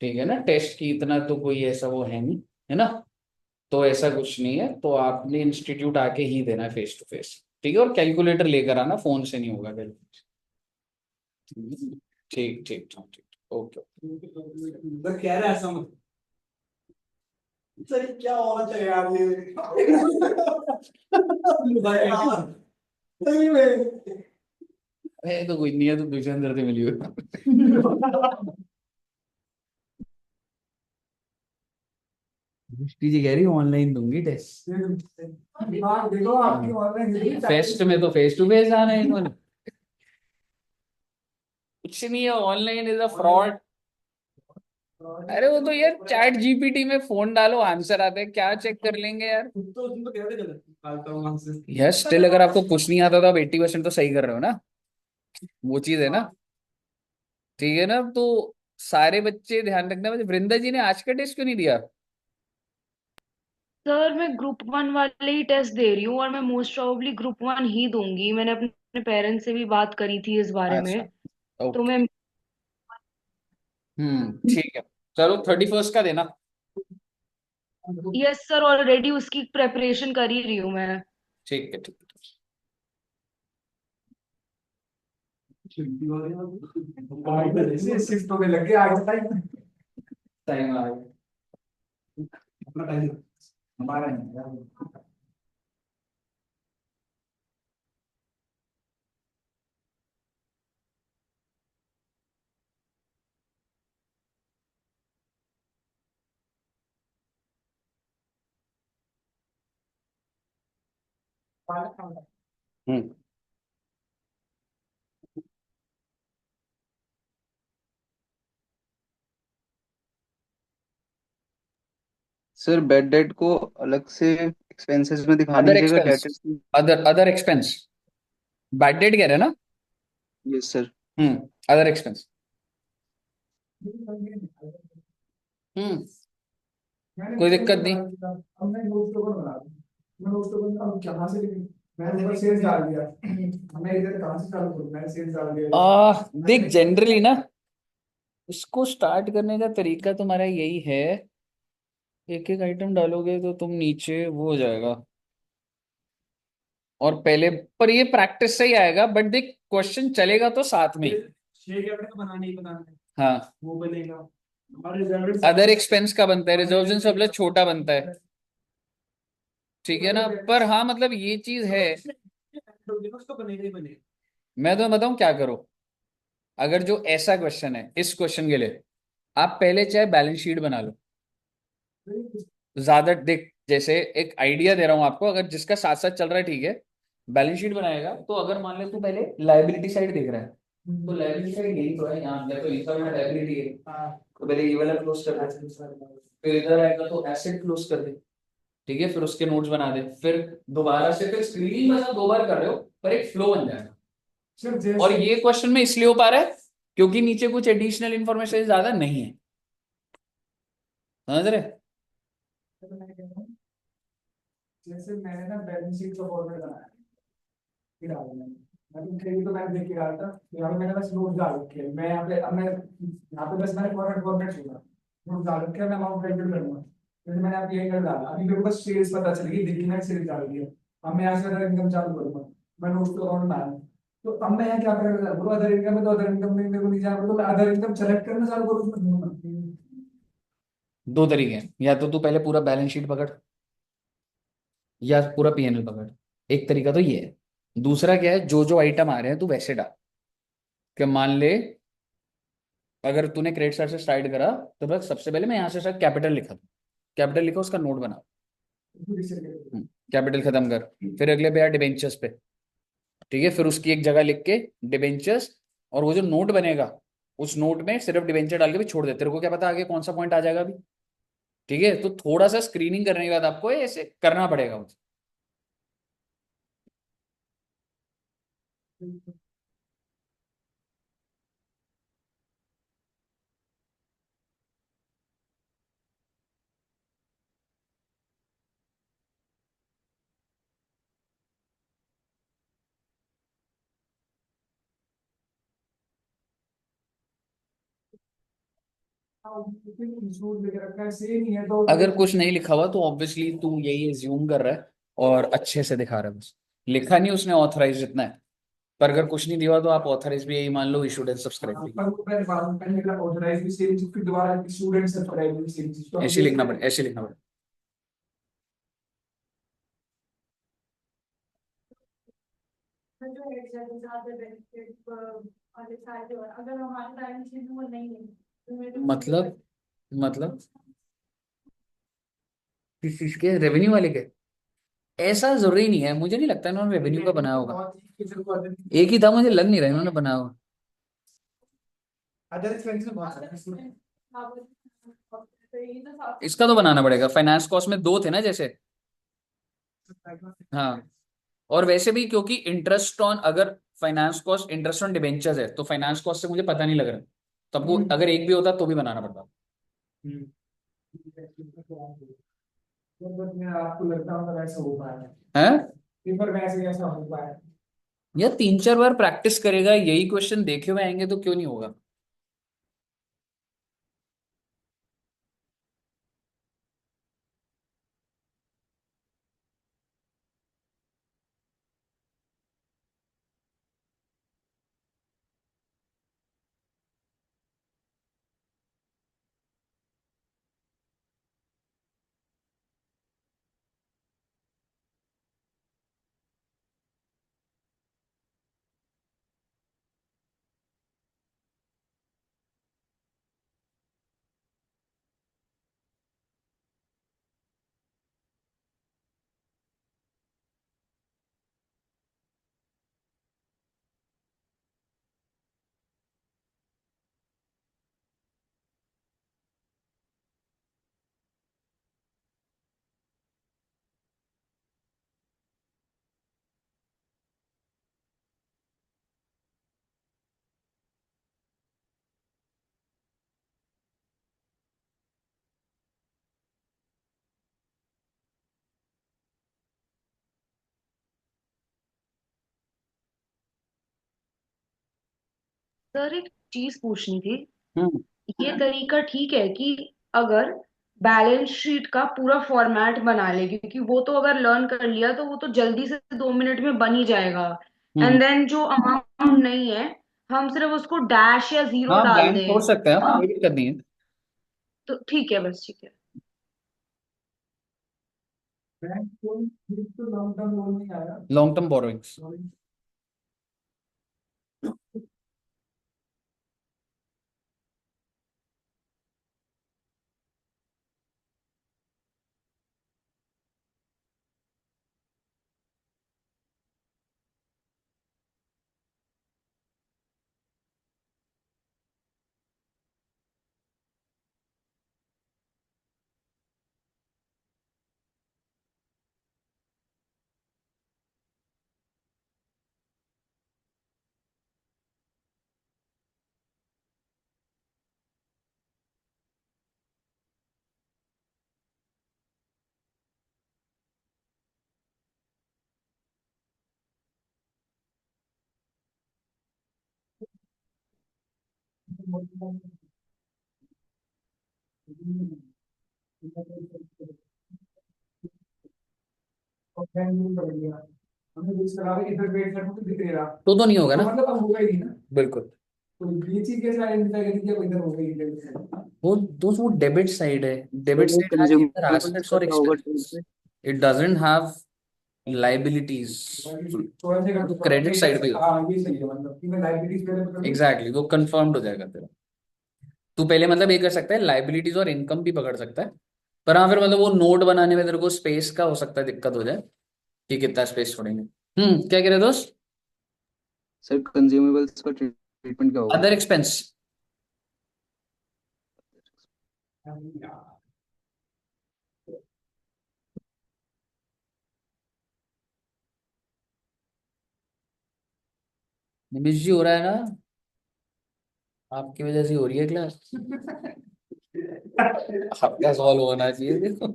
ठीक है ना। टेस्ट की इतना तो कोई ऐसा वो है नहीं, है ना। तो ऐसा कुछ नहीं है, तो आपने इंस्टीट्यूट आके ही देना है फेस टू फेस, ठीक है। और कैलकुलेटर लेकर आना, फोन से नहीं होगा कैलकुलेटर। ठीक ठीक ठीक ठीक, ओके। सर कह रहा है ऐसा मत। सर ये क्या होना चाहिए यार ये। भाई यार, सही में। अरे तो कोई नहीं है, तो दूसरे अंदर से मिली हुई। दृष्टि जी कह रही ऑनलाइन दूंगी टेस्ट। हाँ देखो आपकी ऑनलाइन फेस्ट में तो फेस टू फेस आना है इन्होंने। कुछ नहीं है, ऑनलाइन इज अ फ्रॉड। अरे वो तो यार चैट जीपीटी में फोन डालो, आंसर आता है, क्या चेक कर लेंगे यार। खुद तो तुम तो कह रहे थे गलत निकालता हूँ वहां से। यार स्टिल अगर आपको कुछ नहीं आता तो आप 80% तो सही कर रहे हो ना, वो चीज है ना, ठीक है ना। तो सारे बच्चे ध्यान रखना। मुझे वृंदा जी ने आज का टेस्ट क्यों नहीं दिया? सर मैं ग्रुप वन वाले ही टेस्ट दे रही हूँ, और मैं मोस्ट प्रोबेबली ग्रुप वन ही दूंगी। मैंने अपने पेरेंट्स से भी बात करी थी इस बारे अच्छा, में। तो ओके। मैं, ठीक है, चलो 31 का देना। यस सर, ऑलरेडी उसकी प्रेपरेशन कर ही रही हूँ मैं। ठीक है, ठीक है। शिफ्ट होने लग गया आगे टाइम। टाइम आ गया। अपना टाइम। हमारा नहीं। हम्म। सर बेड डेट को अलग से एक्सपेंसेस में दिखाने अदर की जगह expense, debt. Other other expense, bad debt कह रहे हैं ना। Yes sir. Other expense. हम्म, मैंने कोई पहले दिक्कत बना नहीं। दिया, अब मैं नोट पेपर बना दूँ। मैं नोट पेपर अब कहाँ से लिखूं? मैंने ऊपर सेल्स डाल दिया। अब मैं इधर कहाँ से चालू करूँ? मैंने सेल्स डाल दिया इधर। देख जनरली ना, इसको स्टार्ट करने का तरीका तुम्हारा यही है, एक एक आइटम डालोगे तो तुम नीचे वो हो जाएगा। और पहले, पर ये प्रैक्टिस से ही आएगा, बट देख क्वेश्चन चलेगा तो साथ में ही। शेयर कैपिटल का बनाना ही बनाना है, हाँ, वो बनेगा। और रिजर्व अदर एक्सपेंस का बनता है, रिजर्व एंड सरप्लस छोटा बनता है, ठीक है ना। पर हाँ मतलब ये चीज है। उसको बनेगा ही बनेगा। मैं तो बताऊं क्या करो, अगर जो ऐसा क्वेश्चन है इस क्वेश्चन के लिए, आप पहले चाहे बैलेंस शीट बना लो। ज्यादा देख, जैसे एक आइडिया दे रहा हूं आपको, अगर जिसका साथ साथ चल रहा है ठीक है, बैलेंस शीट बनाएगा तो अगर मान ले तू पहले लायबिलिटी साइड देख रहा है, तो लायबिलिटी साइड यही तो है, यहाँ देखो इनकम में लायबिलिटी है, तो पहले ये वाला क्लोज कर दे, फिर इधर आएगा तो एसेट क्लोज कर दे, ठीक है, फिर उसके नोट्स बना दे, फिर दोबारा से, फिर स्क्रीनिंग मतलब 2 बार कर रहे हो, पर एक फ्लो बन जाएगा। सिर्फ और जैसे ये क्वेश्चन में इसलिए हो पा रहा है क्योंकि नीचे कुछ एडिशनल इन्फॉर्मेशन ज्यादा नहीं है, समझ रहे। जैसे मैंने ना बैलेंस शीट का फॉर्मेट बनाया, ये डाला मैंने कहीं तो मैंने देख के डाला था, यहाँ पे मैंने बस नोट डाल रखे हैं। मैं यहाँ पे अब मैं यहाँ पे बस मैंने फॉर्मेट फॉर्मेट छोड़ा, नोट डाल रखे हैं, मैं अमाउंट कैलकुलेट करूंगा। जैसे मैंने आप यही कर डाला, अभी मेरे को बस सेल्स पता चलेगी, देखिए मैंने सेल्स डाल दिया। अब मैं यहाँ से अदर इनकम चालू करूंगा, मैं नोट टू अकाउंट डालूंगा। तो अब मैं यहाँ क्या करूँगा, वो अदर इनकम है तो अदर इनकम में मेरे को नहीं जाना पड़ेगा, तो मैं अदर इनकम सेलेक्ट करना चालू करूँगा। दो तरीके हैं, या तो तू पहले पूरा बैलेंस शीट पकड़, या पूरा पीएनएल पकड़। एक तरीका तो ये है, दूसरा क्या है, जो जो आइटम आ रहे हैं तू वैसे डाल, कि मान ले अगर तूने क्रेडिट साइड से स्टार्ट करा, तो बस सबसे पहले मैं यहाँ से शायद कैपिटल लिखा था, कैपिटल लिखा, उसका नोट बना, कैपिटल खत्म कर, फिर अगले पे यार डिबेंचर्स पे, ठीक है, फिर उसकी एक जगह लिख के डिबेंचर्स, और वो जो नोट बनेगा उस नोट में सिर्फ डिबेंचर डाल के भी छोड़ दे, तेरे को क्या पता आगे कौन सा पॉइंट आ जाएगा अभी, ठीक है। तो थोड़ा सा स्क्रीनिंग करने के बाद आपको ऐसे करना पड़ेगा मुझे। इंस्टीट्यूट लेके रखा है, सेम ही है तो अगर कुछ नहीं लिखा हुआ तो ऑब्वियसली तू यही एज्यूम कर रहा है और अच्छे से दिखा रहा है, बस लिखा नहीं उसने ऑथराइज इतना है। पर अगर कुछ नहीं दिया तो आप ऑथराइज भी यही मान लो, इशूड एंड सब्सक्राइब, पर वो पहले बाद में पहले का ऑथराइज भी सेम चीज, फिर दोबारा स्टूडेंट से पढ़ाई भी सेम चीज, तो हम ऐसे देख लिखना रहे पड़े, हैं। ऐसे लिखना पड़े। जो एग्जाम ज्यादा बेनिफिट वाले साइड और अगर हमारे टाइम से वो नहीं है तो मेरे मतलब किस चीज के, रेवेन्यू वाले के? ऐसा जरूरी नहीं है, मुझे नहीं लगता इन्होंने रेवेन्यू का बनाया होगा, एक ही था, मुझे लग नहीं रहा इन्होंने बनाया होगा। अदर एक्सपेंसेस बहुत सारे हैं। तो ये तो साफ इसका तो बनाना पड़ेगा, फाइनेंस कॉस्ट में दो थे ना जैसे। हाँ, और वैसे भी क्योंकि इंटरेस्ट ऑन, अगर finance cost interest on debentures है तो फाइनेंस कॉस्ट से मुझे पता नहीं लग रहा, तो आपको अगर एक भी होता तो भी बनाना पड़ता। आपको लगता होगा वैसा हो पाया, है पेपर वैसे कैसा हो पाया? या 3-4 बार प्रैक्टिस करेगा, यही क्वेश्चन देखे हुए आएंगे तो क्यों नहीं होगा। सर एक चीज पूछनी थी। हम्म ये तरीका ठीक है कि अगर बैलेंस शीट का पूरा फॉर्मेट बना ले, क्योंकि वो तो अगर लर्न कर लिया तो वो तो जल्दी से 2 मिनट में बन ही जाएगा। हम्म एंड देन जो अमाउंट नहीं है, हम सिर्फ उसको डैश या जीरो हाँ, डाल ब्लैंक छोड़ दें। सकते हैं आप, कोई दिक्कत नहीं है। तो ठीक है, बस ठीक है। बैंक तो लॉन्ग टर्म लोन नहीं आया। Long term borrowings. और बैंक लोन कर दिया, हमने कुछ करा इधर वेट करने को दिख नहीं रहा, तो नहीं होगा तो ना। मतलब अब होगा ही नहीं ना। बिल्कुल। तो ये चीज कैसे आइडेंटिफाई करें कि अब इधर हो गई है। वो दोस्त, वो डेबिट साइड है। सर डेबिट वो side has either consumables assets का और क्या होगा ट्रेड एक्सपेंसेस। पे? It doesn't have liabilities. तो ऐसे कर तो दो क्रेडिट साइड पे। हाँ ये सही है, मतलब कि मैं लाइबिलिटीज पहले पकड़ लूं। एग्जैक्टली, वो कंफर्म्ड हो जाएगा तेरा। तू पहले मतलब ये कर सकता है, लाइबिलिटीज और इनकम भी पकड़ सकता है। पर हाँ, फिर मतलब वो नोट बनाने में तेरे को स्पेस का हो सकता है दिक्कत हो जाए कि कितना स्पेस छोड़ेंगे। क्या कह रहे दोस्त? सर कंज्यूमेबल्स का ट्रीटमेंट क्या होगा? Other expense. निमिष जी, हो रहा है ना? आपकी वजह से हो रही है क्लास। आपका सॉल्व होना चाहिए देखो।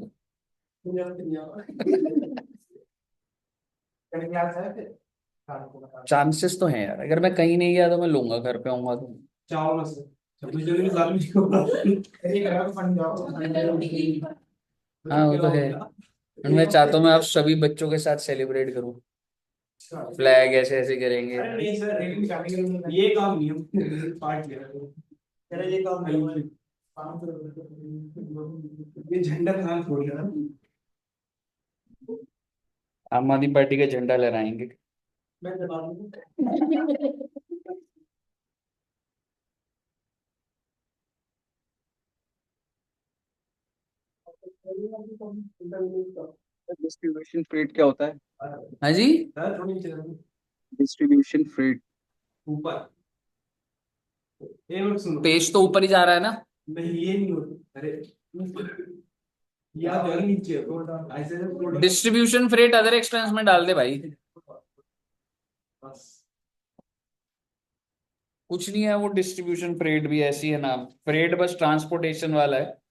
क्लास है फिर? हाँ, आपको बता चांसेस तो हैं यार, अगर मैं कहीं नहीं गया तो मैं लूंगा, घर पे आऊंगा तो। चावल में से छब्बीस जनवरी साल में क्यों हुआ? ये करा तो फंड जाओ। हाँ, वो तो है। और मैं चाहता हूँ मैं आप सभी बच्चों के साथ सेलिब्रेट करूँ। फ्लैग ऐसे ऐसे करेंगे। अरे नहीं सर, ये काम नहीं हम पार्ट ले रहे हैं। तेरा ये काम नहीं है। ये झंडा फहराना थोड़ी है ना। आम आदमी पार्टी का झंडा लहराएंगे। मैं बता दूं। डिस्ट्रीब्यूशन फ्रेट क्या होता है? हाँ जी। सर थोड़ी नीचे रखो। Distribution freight. ऊपर। ये मत सुनो। पेज तो ऊपर ही जा रहा है ना। नहीं ये नहीं होता, अरे ऊपर। या तो नीचे हो, ऐसे डिस्ट्रीब्यूशन फ्रेट अदर एक्सपेंस में डाल दे भाई। बस। कुछ नहीं है, वो डिस्ट्रीब्यूशन फ्रेट भी ऐसी है नाम, फ्रेट बस ट्रांसपोर्टेशन वाला है।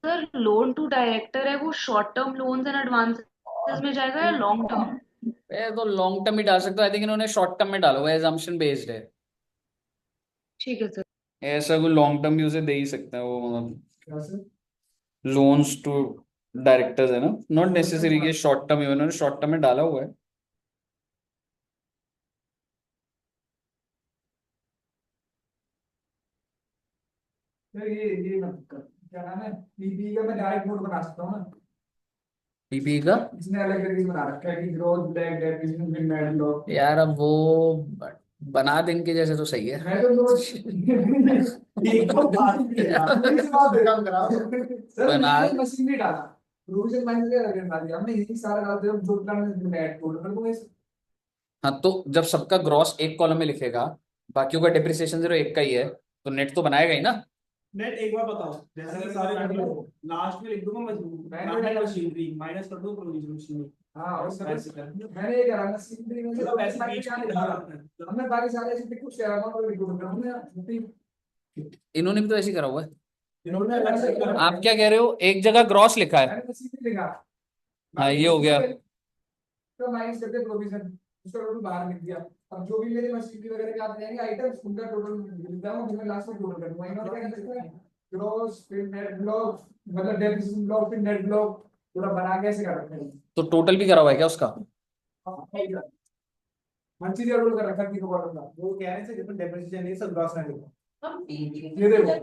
सर लोन टू डायरेक्टर है, वो short term loans and advances में जाएगा या लॉन्ग टर्म? ये तो लॉन्ग टर्म ही डाल सकते हो, आई थिंक इन्होंने शॉर्ट टर्म में डाला हुआ है, एजम्पशन बेस्ड है। ठीक है सर। ऐसा कोई लॉन्ग टर्म भी उसे दे ही सकता है वो, मतलब क्या सर? लोन्स टू डायरेक्टर्स है ना, नॉट नेसेसरी कि शॉर्ट टर्म, उन्होंने शॉर्ट टर्म में डाला हुआ है। सर ये मत कर, क्या नाम है, पीपी का मैं डायरेक्ट नोट बना सकता हूँ ना। पीपी का इसने अलग तरीके से बना रखा है कि growth black definition win net log. यार अब वो बना देंगे जैसे तो सही है। मैं तो रोज एकदम बात भी है, मेरे से बात बेकार करा सर। बना, मैंने मशीन नहीं डाला, प्रोविजन माइनस का लगे डाल दिया हमने, यही सारा डाल दिया जो प्लान में ऐड कोड कर दूंगा इसे। हाँ तो जब सबका ग्रॉस एक कॉलम में लिखेगा, बाकियों का डिप्रिसिएशन 0 एक का ही है, तो नेट तो बनाएगा ही ना। नेट एक बार बताओ, जैसे कि सारे कर लो, लास्ट में लिख दूंगा मैं मशीनरी माइनस कर दो प्रोविजन मशीनरी। हाँ और सब ऐसे कर दो। मैंने ये करा मशीन में मतलब ऐसे बाकी बीच सारे में डाला, डाला। हमने बाकी सारे ऐसे कुछ शेयर अमाउंट और रिकॉर्ड कर हमने। इन्होंने भी तो ऐसे ही करा हुआ है। इन्होंने अलग से कर आप क्या कह रहे हो, एक जगह ग्रॉस लिखा है। मैंने मशीन में लिखा, हाँ ये हो गया। तो माइनस करके प्रोविजन, उसका टोटल बाहर लिख दिया। अब जो भी मेरे मशीनरी वगैरह के आते जाएंगे आइटम्स, उनका टोटल लिख दूंगा, फिर मैं लास्ट में टोटल कर दूंगा। इन्होंने क्या कर सकते हैं, ग्रॉस फिर नेट ब्लॉक, मतलब डेफिनेशन ब्लॉक फिर नेट ब्लॉक पूरा बना के ऐसे कर रखते हैं। तो टोटल भी करा हुआ है क्या उसका? हर चीज रोल कर रखा है कि बॉटम का। वो कह रहे थे डिफरेंट डेफिनेशन नहीं, सब ग्रॉस नेट ये देखो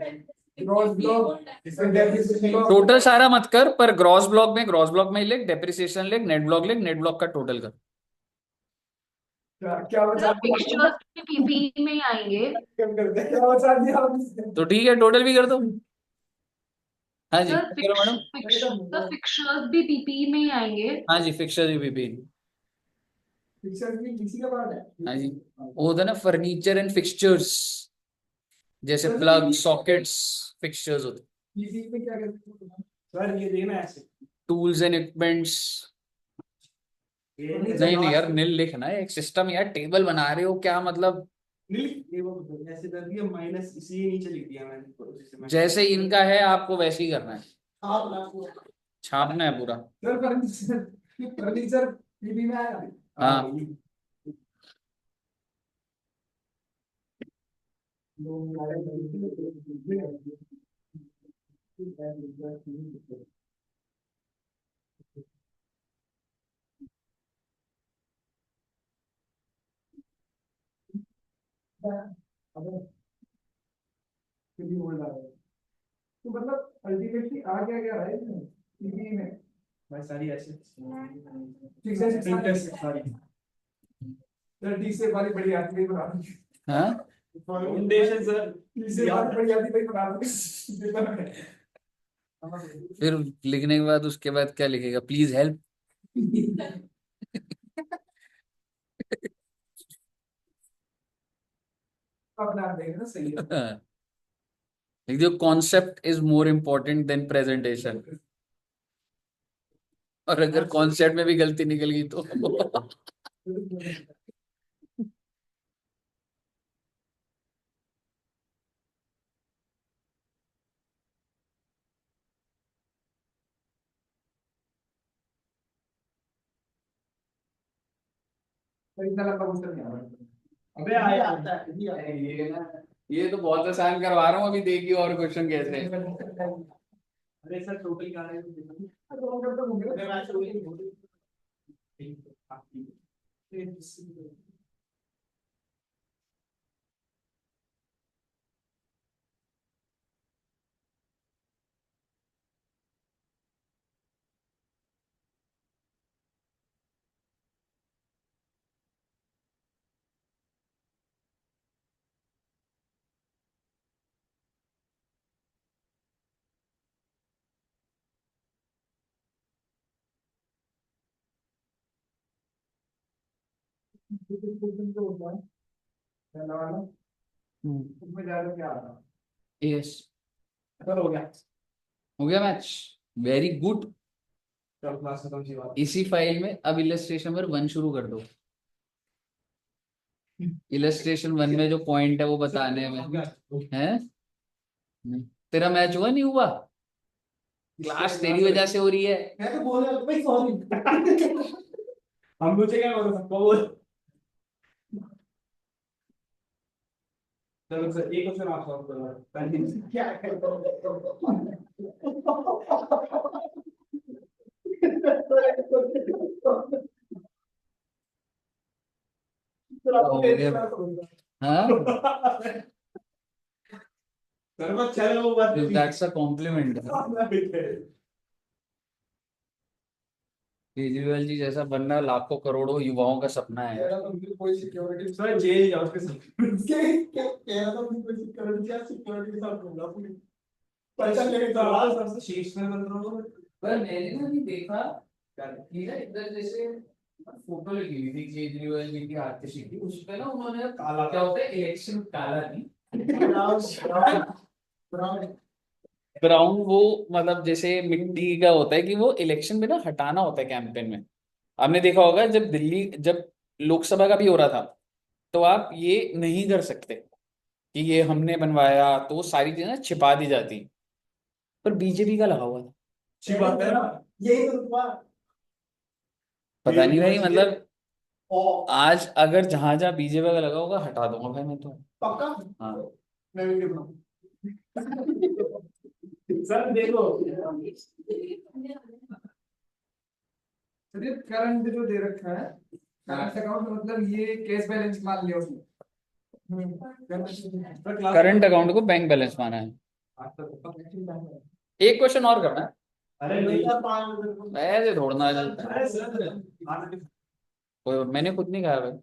ग्रॉस ब्लॉक फिर डेफिनेशन ब्लॉक। टोटल सारा मत कर, पर ग्रॉस ब्लॉक में ही लिख, डेप्रिसिएशन लिख, नेट ब्लॉक लिख, नेट ब्लॉक का टोटल कर। क्या बचा सर फिक्सचर्स भी पीपी में ही आएंगे। कम करते हैं। क्या बचा दिया आपने? तो ठीक है, टोटल भी कर दो। हाँ जी सर क्या करो मैडम। फिक्सचर्स भी पीपी में ही आएंगे। हाँ जी फिक्सर जी बीपी। पिक्चर भी किसी का पार्ट है। हाँ जी, वो होता है ना फर्नीचर एंड फिक्सचर्स, जैसे सर, प्लग सॉकेट्स फिक्सचर्स होते, पीसी में क्या करते हैं? सर ये देखना ऐसे, टूल्स एंड इक्विपमेंट्स। ये नहीं नहीं यार, नील लिखना है, एक सिस्टम यार, टेबल बना रहे हो क्या मतलब। ये वो ऐसे कर दिया, माइनस इसी नीचे लिख दिया मैंने, उसी से मैं जैसे इनका है आपको वैसे ही करना है, आप आपको छापना है पूरा। सर फर्नीचर, फर्नीचर पीपी में आया। हाँ तो मतलब अल्टीमेटली आ क्या क्या रहा है इसमें पीपी में? भाई सारी ऐसे फिक्सर सारी सर डी से वाली बड़ी आती है बना दी। हाँ। फाउंडेशन सर, डी से वाली बड़ी आती है बना दी। फिर लिखने के बाद उसके बाद क्या लिखेगा, प्लीज हेल्प। अपना देखना सही है। लिख दियो, concept is more important then presentation. और अगर कॉन्सेप्ट में भी गलती निकल गई तो तो इतना लंबा क्वेश्चन नहीं आ रहा। अबे आया आता है ये आता है। ये ना, ये तो बहुत आसान करवा रहा हूँ, अभी देखिए और क्वेश्चन कैसे है। अरे सर टोटल कहाँ है? तो अरे मैं टोटल पहला वाला उसमें ज्यादा क्या आ रहा? यस, सर हो गया, हो गया मैच, वेरी गुड। चलो क्लास खत्म की बात। इसी फाइल में अब इलस्ट्रेशन पर 1 शुरू कर दो। इलस्ट्रेशन 1 में जो पॉइंट है वो बताने में है। तेरा मैच हुआ नहीं हुआ, क्लास तेरी वजह से हो रही है। मैं तो बोल रहा भाई सॉरी। हम मुझे क्या बोल सकते हो? चलो सर एक क्वेश्चन आप सॉल्व करो। क्या हो गया। हाँ, सर बस चलो वो बात that's a compliment. Kejriwal ji जैसा बनना लाखों करोड़ों युवाओं का सपना है। कह रहा था उनकी कोई सिक्योरिटी सर जेल जाओ उसके साथ। कह रहा था उनकी कोई सिक्योरिटी के साथ घूमना पूरी पैसा लेके तो चला आप सबसे शीर्ष में बन रहा हो। पर मैंने ना अभी देखा कि ना इधर जैसे फोटो लगी हुई थी केजरीवाल जी की आतिशी की, उस पे ना उन्होंने काला क्या होता है इलेक्शन काला नहीं, ब्राउन, वो मतलब जैसे मिट्टी का होता है कि वो इलेक्शन में ना हटाना होता है कैंपेन में। आपने देखा होगा जब दिल्ली, जब लोकसभा का भी हो रहा था, तो आप ये नहीं कर सकते कि ये हमने बनवाया, तो वो सारी चीजें ना छिपा दी जाती। पर बीजेपी का लगा हुआ था। अच्छी बात है ना। यही तो हुआ। पता नहीं भाई, मतलब आज अगर जहां जहां बीजेपी का लगा होगा हटा दूंगा भाई मैं तो। पक्का हाँ, मैं वीडियो बनाऊं। सर देखो सिर्फ करंट जो दे रखा है, करंट अकाउंट मतलब ये कैश बैलेंस मान लिया उसने। करंट अकाउंट को बैंक बैलेंस माना है। एक क्वेश्चन और करना है, अरे ऐसे थोड़ना चलता है। अरे सर कोई मैंने खुद नहीं कहा भाई।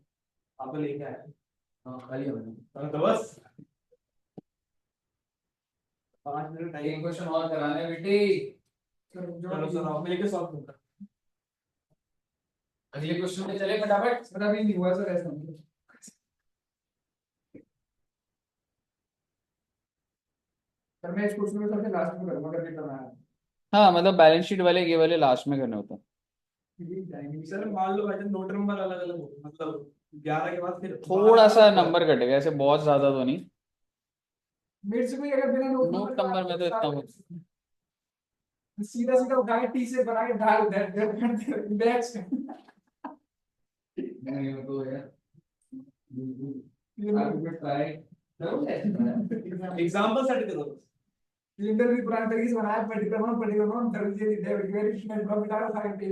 आप लेके आए। हाँ, खाली हो गया। तो बस 5 मिनट एक टाइम। क्वेश्चन और कराना है बेटी। चलो सर आप लेके सॉल्व करो। अगले क्वेश्चन में चले फटाफट। सर अभी नहीं हुआ सर ऐसा नहीं। सर मैं इस क्वेश्चन में सबसे लास्ट में करूंगा अगर पेपर आया। हाँ, मतलब बैलेंस शीट वाले ये वाले लास्ट में करने होते हैं। सर मान लो भाई नोट नंबर अलग अलग हो, मतलब 11 के बाद फिर थोड़ा सा नंबर कटेगा, ऐसे बहुत ज्यादा तो नहीं। मेरे से कोई अगर बिना नोट नंबर में तो इतना सीधा सीधा उठा के टी से बना के डाल बैच नहीं तो यार। एग्जांपल सेट करो। सिलेंडर भी पुराने तरीके से बनाया, पर्टिकुलर वन दर्जे वेरिएशन फ्रॉम डाल सारे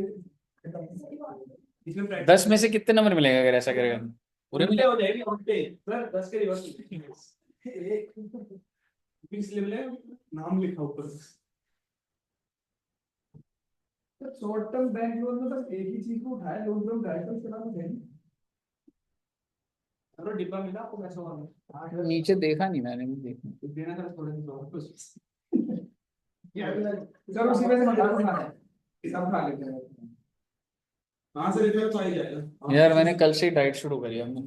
इसमें 10 में से कितने नंबर मिलेंगे अगर ऐसा करेगा? पूरे उल्टे मिले? हो जाएगी उल्टे सर 10 के रिवर्स फिक्स लेवल है नाम लिखा ऊपर। शॉर्ट टर्म बैंक लोन में बस एक ही चीज को उठाया, लोन लोन उठाया तो चला तो चलो डिब्बा मिला आपको पैसा वाला नीचे देखा नहीं मैंने, भी देखा। तो देना था थोड़े दिन और कुछ। चलो उसी में से मजाक उठा है सब खा लेते हैं। हाँ सर इतना तो आ ही जाएगा यार मैंने कल से ही डाइट शुरू करी है हमने।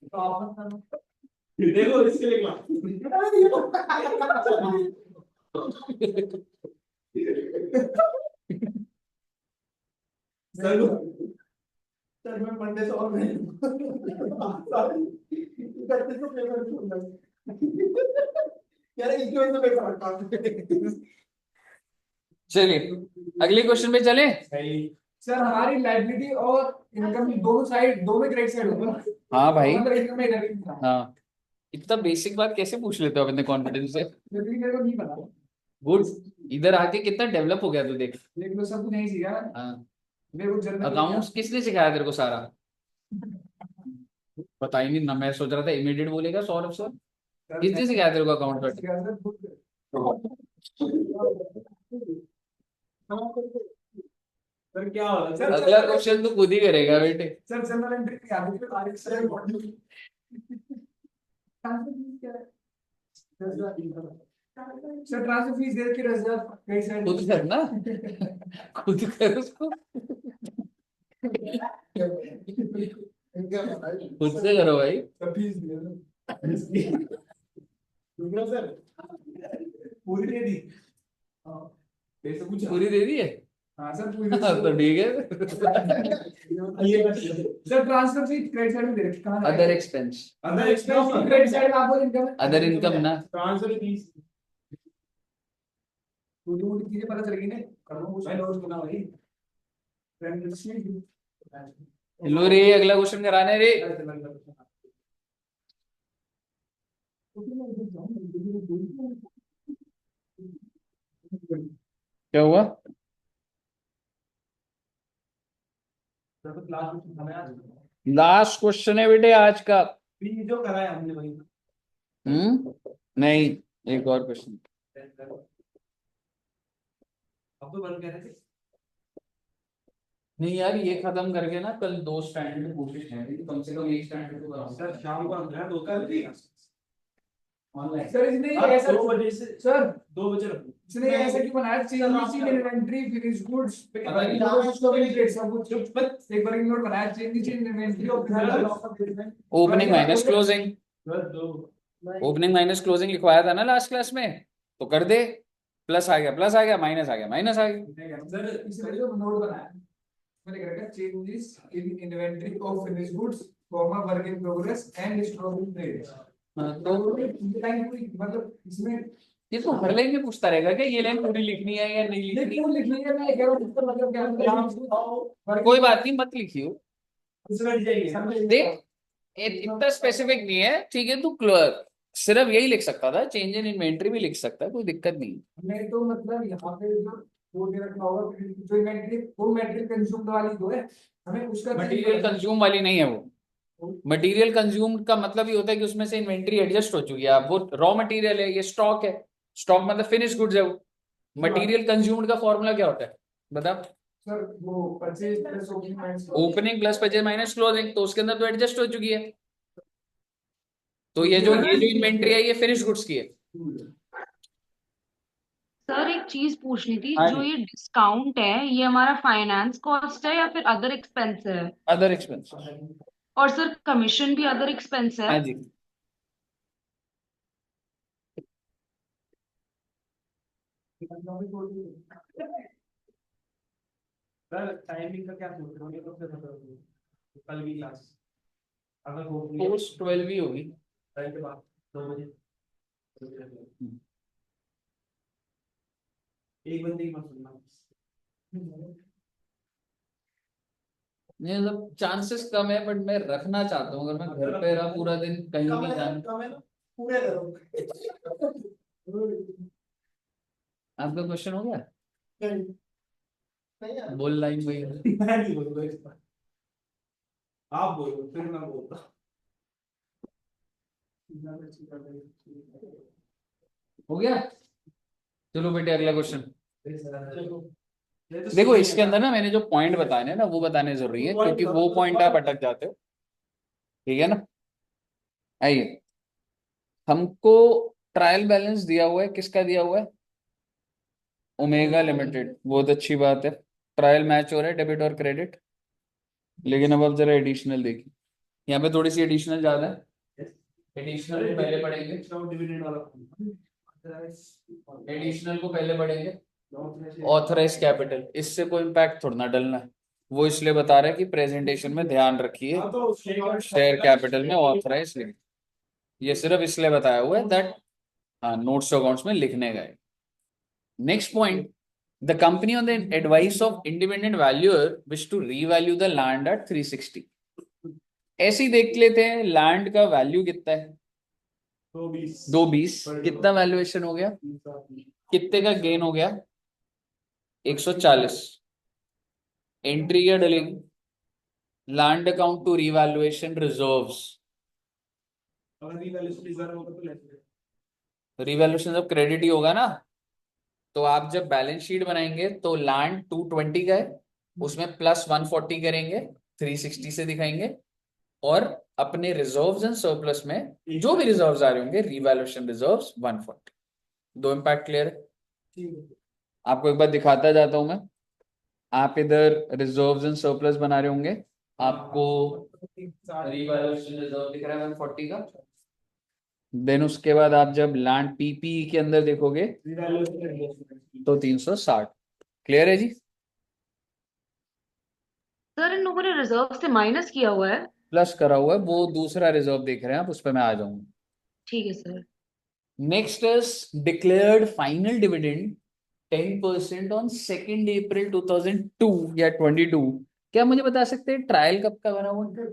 तो आप देखो इसके लिए सर सर मैं मंडे से और नहीं यार एक वजह से पेपर रखा। चलिए अगले क्वेश्चन पे चले। सही। सर हमारी लाइबिलिटी और इनकम दोनों साइड, दोनों क्रेडिट साइड होगा ना। हाँ भाई। मतलब इनकम में इधर भी था, हाँ, इतना बेसिक बात कैसे पूछ लेते हो अपने कॉन्फिडेंस से? लेकिन मेरे को नहीं पता। गुड, इधर आके कितना डेवलप हो गया तू देख। लेकिन वो सब कुछ नहीं सीखा हाँ, मेरे को जनरल अकाउंट्स किसने सिखाया तेरे को सारा? पता ही नहीं ना, मैं सोच रहा था इमीडिएट बोलेगा सौरभ सर। किसने सिखाया तेरे को अकाउंट? सर क्या हो रहा है सर? अगला क्वेश्चन तो खुद ही करेगा बेटे। सर जनरल एंट्री की आदत पे तारीख से सर ट्रांसफर फीस दे के रिजर्व क्रेडिट साइड खुद करना, खुद कर उसको, खुद से करो भाई। फीस दिया दूसरा सर पूरी दे दी। पैसे कुछ पूरी दे दी है? हाँ सर पूरी हाँ, तो ठीक है। ये sir transfer fees credit side में दे रखी कहां है? अदर एक्सपेंस, अंदर एक्सपेंस क्रेडिट साइड में आपको इनकम अदर इनकम ना। ट्रांसफर फीस छोटी मोटी चीजें पता चलेगी ना, करो कुछ भाई नोट बना भाई। लो रे, अगला क्वेश्चन कराने रे। क्या हुआ? तो क्लास में हमें आज लास्ट क्वेश्चन है बेटे आज का। भी जो कराया हमने वही नहीं, एक और क्वेश्चन। अब तो बंद कह रहे थे। नहीं यार, ये खत्म करके ना कल 2 स्टैंडर्ड की कोशिश है कि कम से कम 1 स्टैंडर्ड तो कराऊं। सर शाम को हम दो का ऑनलाइन। सर इसने आप ऐसा 2 बजे से सर 2 बजे रखो। इसने ऐसा क्यों बनाया? Changes in inventory finish goods पता नहीं सब कुछ एक बार नोट बनाया। Changes in inventory of opening minus closing, बस 2 ओपनिंग माइनस क्लोजिंग लिखवाया था ना लास्ट क्लास में, तो कर दे। प्लस आ गया, प्लस आ गया, माइनस आ गया, माइनस आ गया। सर इसने जो नोट बनाया मैंने क्या रखा? Changes in inventory of finish goods comma work in progress and stock in trade. तो मतलब इसमें ये तो हर लाइन में पूछता रहेगा कि ये लाइन पूरी लिखनी है या नहीं लिखनी। क्यों लिखनी है? मैं कह रहा हूँ इसका मतलब क्या है? कोई बात नहीं, मत लिखियो। उसमें जाइए। देख, इतना स्पेसिफिक नहीं है, ठीक है। तू सिर्फ यही लिख सकता था, चेंज इन इन्वेंटरी भी लिख सकता है, कोई दिक्कत नहीं। नहीं तो मतलब यहाँ पे जो वो दे रखा होगा जो इन्वेंटरी वो मटेरियल कंज्यूम वाली जो है हमें उसका मटेरियल कंज्यूम वाली नहीं है वो। मटेरियल कंज्यूम का मतलब ये होता है कि उसमें से इन्वेंटरी एडजस्ट हो चुकी है। अब वो रॉ मटेरियल है, ये स्टॉक है। स्टॉक मतलब फिनिश गुड्स है वो। मटेरियल कंज्यूम्ड का फॉर्मूला क्या होता है बता? सर वो purchase plus opening minus opening plus purchase minus closing, तो उसके अंदर तो एडजस्ट हो चुकी है। तो ये जो इन्वेंट्री है ये फिनिश गुड्स की है। सर एक चीज पूछनी थी, हाँ जो जी, ये डिस्काउंट है ये हमारा फाइनेंस कॉस्ट है या फिर अदर एक्सपेंस है? Other expense. और सर कमीशन भी अदर एक्सपेंस है? हाँ जी। सर टाइमिंग का क्या सोच रहे हो? ये तो फिर बताओ। कल की क्लास अगर हो पोस्ट 12 ही होगी। के बाद 2 बजे 1 बजे की मत सुनना। नहीं मतलब चांसेस कम है, बट मैं रखना चाहता हूँ। अगर मैं घर पे रहा पूरा दिन, कहीं नहीं जाना। पूरे करो। आपका क्वेश्चन हो गया? नहीं यार। बोल लाइन वही। मैं नहीं बोलूंगा इस बार। आप बोलो फिर मैं बोलता। हो गया? चलो बेटे अगला क्वेश्चन। चलो। देखो इसके अंदर ना मैंने जो पॉइंट बताए हैं ना वो बताने जरूरी है, क्योंकि वो पॉइंट आप अटक जाते हो। ठीक है ना? आइए, हमको ट्रायल बैलेंस दिया हुआ है। किसका दिया हुआ है? Omega limited. बहुत अच्छी बात है। ट्रायल मैच हो रहा है डेबिट और क्रेडिट। लेकिन अब आप जरा एडिशनल देखिए, यहाँ पे थोड़ी सी एडिशनल ज्यादा है। एडिशनल को पहले पढ़ेंगे। डिविडेंड वाला एडिशनल को पहले पढ़ेंगे। ऑथराइज कैपिटल, इससे कोई इम्पैक्ट थोड़ा ना डलना है। वो इसलिए बता रहा है कि प्रेजेंटेशन में ध्यान रखिए शेयर कैपिटल में ऑथराइज लिख। ये सिर्फ इसलिए बताया हुआ है दैट हाँ नोट्स अकाउंट्स में लिखने गए। Next point, the company on the advice of independent valuer wish to revalue the land at 360। ऐसे ही देख लेते हैं लैंड का वैल्यू कितना है। 220। कितना वैल्यूएशन हो गया? कितने का गेन हो गया? 140। एंट्री क्या डलेगी? Land account to revaluation reserves. अगर रिवैल्यूएशन रिजर्व होगा तो लेते रिवैल्यूएशन जब क्रेडिट ही होगा ना, तो आप जब बैलेंस शीट बनाएंगे तो लैंड 220 का है, उसमें प्लस 140 करेंगे, 360 से दिखाएंगे। और अपने रिजर्व्स एंड सरप्लस में जो भी रिजर्व्स आ रहे होंगे रिवैल्यूएशन रिजर्व्स 140। दो इम्पैक्ट क्लियर है? आपको एक बार दिखाता जाता हूं मैं। आप इधर रिजर्व्स एंड सरप्लस बना रहे होंगे, आपको रिवैल्यूएशन रिजर्व दिख रहा है 140 का। देन उसके बाद आप जब लैंड पीपी के अंदर देखोगे तो 360। क्लियर है जी? सर इन लोगों ने रिजर्व से माइनस किया हुआ है। प्लस करा हुआ है, वो दूसरा रिजर्व देख रहे हैं आप, उस पर मैं आ जाऊंगा। ठीक है sir. Next is declared final dividend 10% on 2 अप्रैल 2002 या 22। क्या मुझे बता सकते हैं ट्रायल कब का बना हुआ है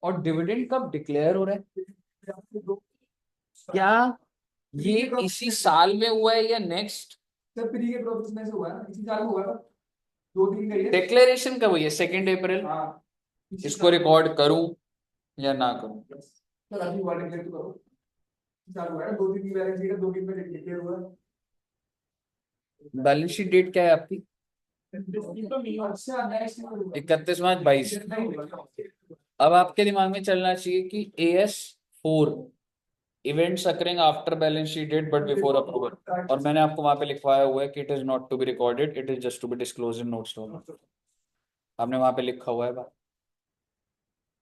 और डिविडेंड कब डिक्लेयर हो रहा है? क्या ये इसी साल में हुआ है या नेक्स्ट? सर प्री के प्रॉफिट में से हुआ है ना, इसी साल में हुआ था, 2 दिन का ही है। डिक्लेरेशन कब हुई है? 2 अप्रैल। हाँ इसको रिकॉर्ड करूं या ना करूं? सर अभी हुआ डिक्लेयर तो करो, इसी साल हुआ है, 2 दिन की बैलेंस शीट है, 2 दिन में डिक्लेयर हुआ है। बैलेंस शीट डेट क्या है आपकी? अच्छा नेक्स्ट 31/5/22। अब आपके दिमाग में चलना चाहिए कि AS4 events occurring after balance sheet date but before approval, और मैंने आपको वहां पे लिखवाया हुआ है कि it is not to be recorded, it is just to be disclose in notes. आपने वहां पे लिखा हुआ है बात।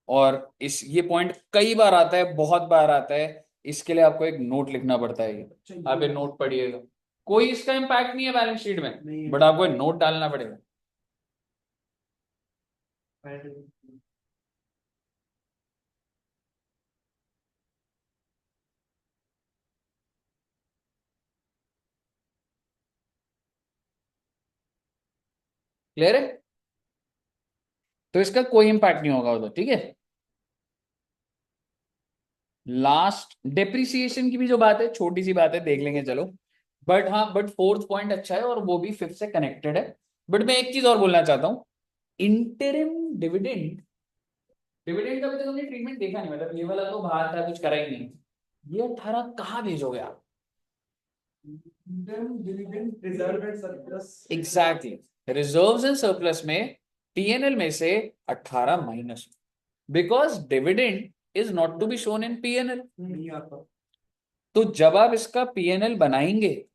और इस ये पॉइंट कई बार आता है, बहुत बार आता है, इसके लिए आपको एक नोट लिखना पड़ता है। ये आप एक नोट पढ़िएगा, कोई इसका इम्पैक्ट नहीं है बैलेंस शीट में, बट आपको एक नोट डालना पड़ेगा। क्लियर है? तो इसका कोई इम्पैक्ट नहीं होगा उधर, ठीक है। लास्ट डेप्रिसिएशन की भी जो बात है, छोटी सी बात है, देख लेंगे चलो। बट हाँ, बट फोर्थ पॉइंट अच्छा है और वो भी फिफ्थ से कनेक्टेड है। बट मैं एक चीज और बोलना चाहता हूं, इंटरिम डिविडेंड, डिविडेंड का भी तो हमने ट्रीटमेंट देखा नहीं, मतलब ये वाला तो बाहर था, कुछ करा ही नहीं। ये 18 कहाँ भेजोगे आप? Reserve and surplus. Exactly, reserves and surplus में पीएनएल में से 18 minus, because dividend is not to be shown in PNL. नहीं आता। तो जब आप इसका पीएनएल बनाएंगे,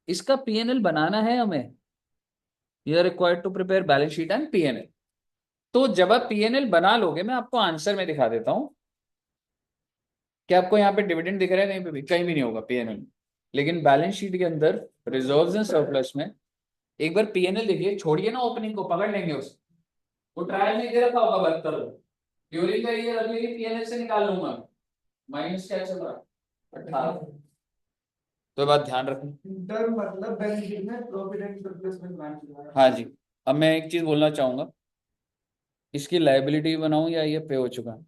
इसका पीएनएल बनाना है हमें, you are required to prepare balance sheet and PNL. तो जब आप पीएनएल बना लोगे, मैं आपको आंसर में दिखा देता हूं कि आपको यहाँ पे डिविडेंड दिख रहा है, कहीं पे भी, कहीं भी नहीं होगा पीएनएल। लेकिन बैलेंस शीट के अंदर रिजर्व्स एंड सरप्लस में एक बार पीएनएल देखिए, छोड़िए ना ओपनिंग को, पकड़ लेंगे उसको। वो ट्रायल में दे रखा होगा 72, ड्यूरिंग द ईयर अगले ही पीएनएल से निकाल लूंगा, माइनस क्या चल रहा है 18। तो ये बात ध्यान रखना। इंटर मतलब बैलेंस शीट में प्रॉफिट एंड सरप्लस में मान चुका है। हाँ जी। अब मैं एक चीज बोलना चाहूंगा, इसकी लाइबिलिटी बनाऊं या ये पे हो चुका है?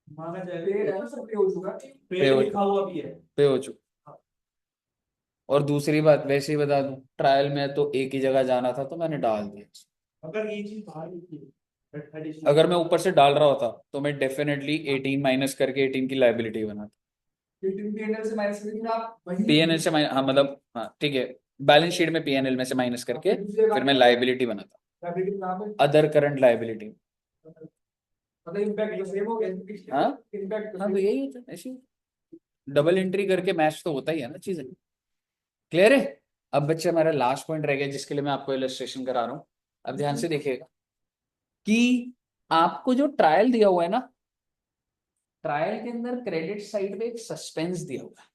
माना जाए पेड है ना सर, पे हो चुका। पे लिखा हुआ भी है। पे हो चुका। और दूसरी बात वैसे ही बता दूं, ट्रायल में तो एक ही जगह जाना था तो मैंने डाल दिया। अगर ये चीज बाहर लिखी है additional- अगर मैं ऊपर से डाल रहा होता तो मैं डेफिनेटली 18 माइनस करके 18 की लाइबिलिटी बनाता। पीएनएल से माइनस करके आप वही पीएनएल से हाँ, मतलब हाँ ठीक है, बैलेंस शीट में पीएनएल में से माइनस करके फिर मैं लाइबिलिटी बनाता, लाइबिलिटी कहाँ पे, अदर करंट लाइबिलिटी। मतलब इम्पैक्ट जो सेम हो गया। हाँ इम्पैक्ट हाँ, तो यही होता है, ऐसे डबल एंट्री करके मैच तो होता ही है ना चीजें। क्लियर है? अब बच्चे हमारा लास्ट पॉइंट रह गया जिसके लिए मैं आपको इलस्ट्रेशन करा रहा हूं। अब ध्यान से देखिएगा कि आपको जो ट्रायल दिया हुआ है ना, ट्रायल के अंदर क्रेडिट साइड पे एक सस्पेंस दिया हुआ है,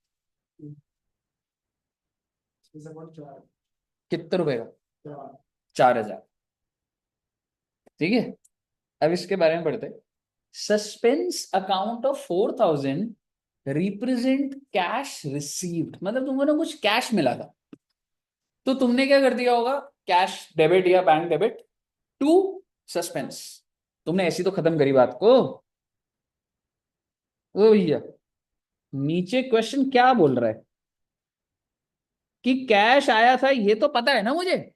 कितने रुपए का? 4,000। ठीक है, अब इसके बारे में पढ़ते हैं। Suspense account of 4,000 represent cash received, मतलब तुमको ना कुछ कैश मिला था, तो तुमने क्या कर दिया होगा, कैश डेबिट या बैंक डेबिट टू सस्पेंस। तुमने ऐसी तो खत्म करी बात को। ओ भैया, नीचे क्वेश्चन क्या बोल रहा है कि कैश आया था, ये तो पता है ना मुझे,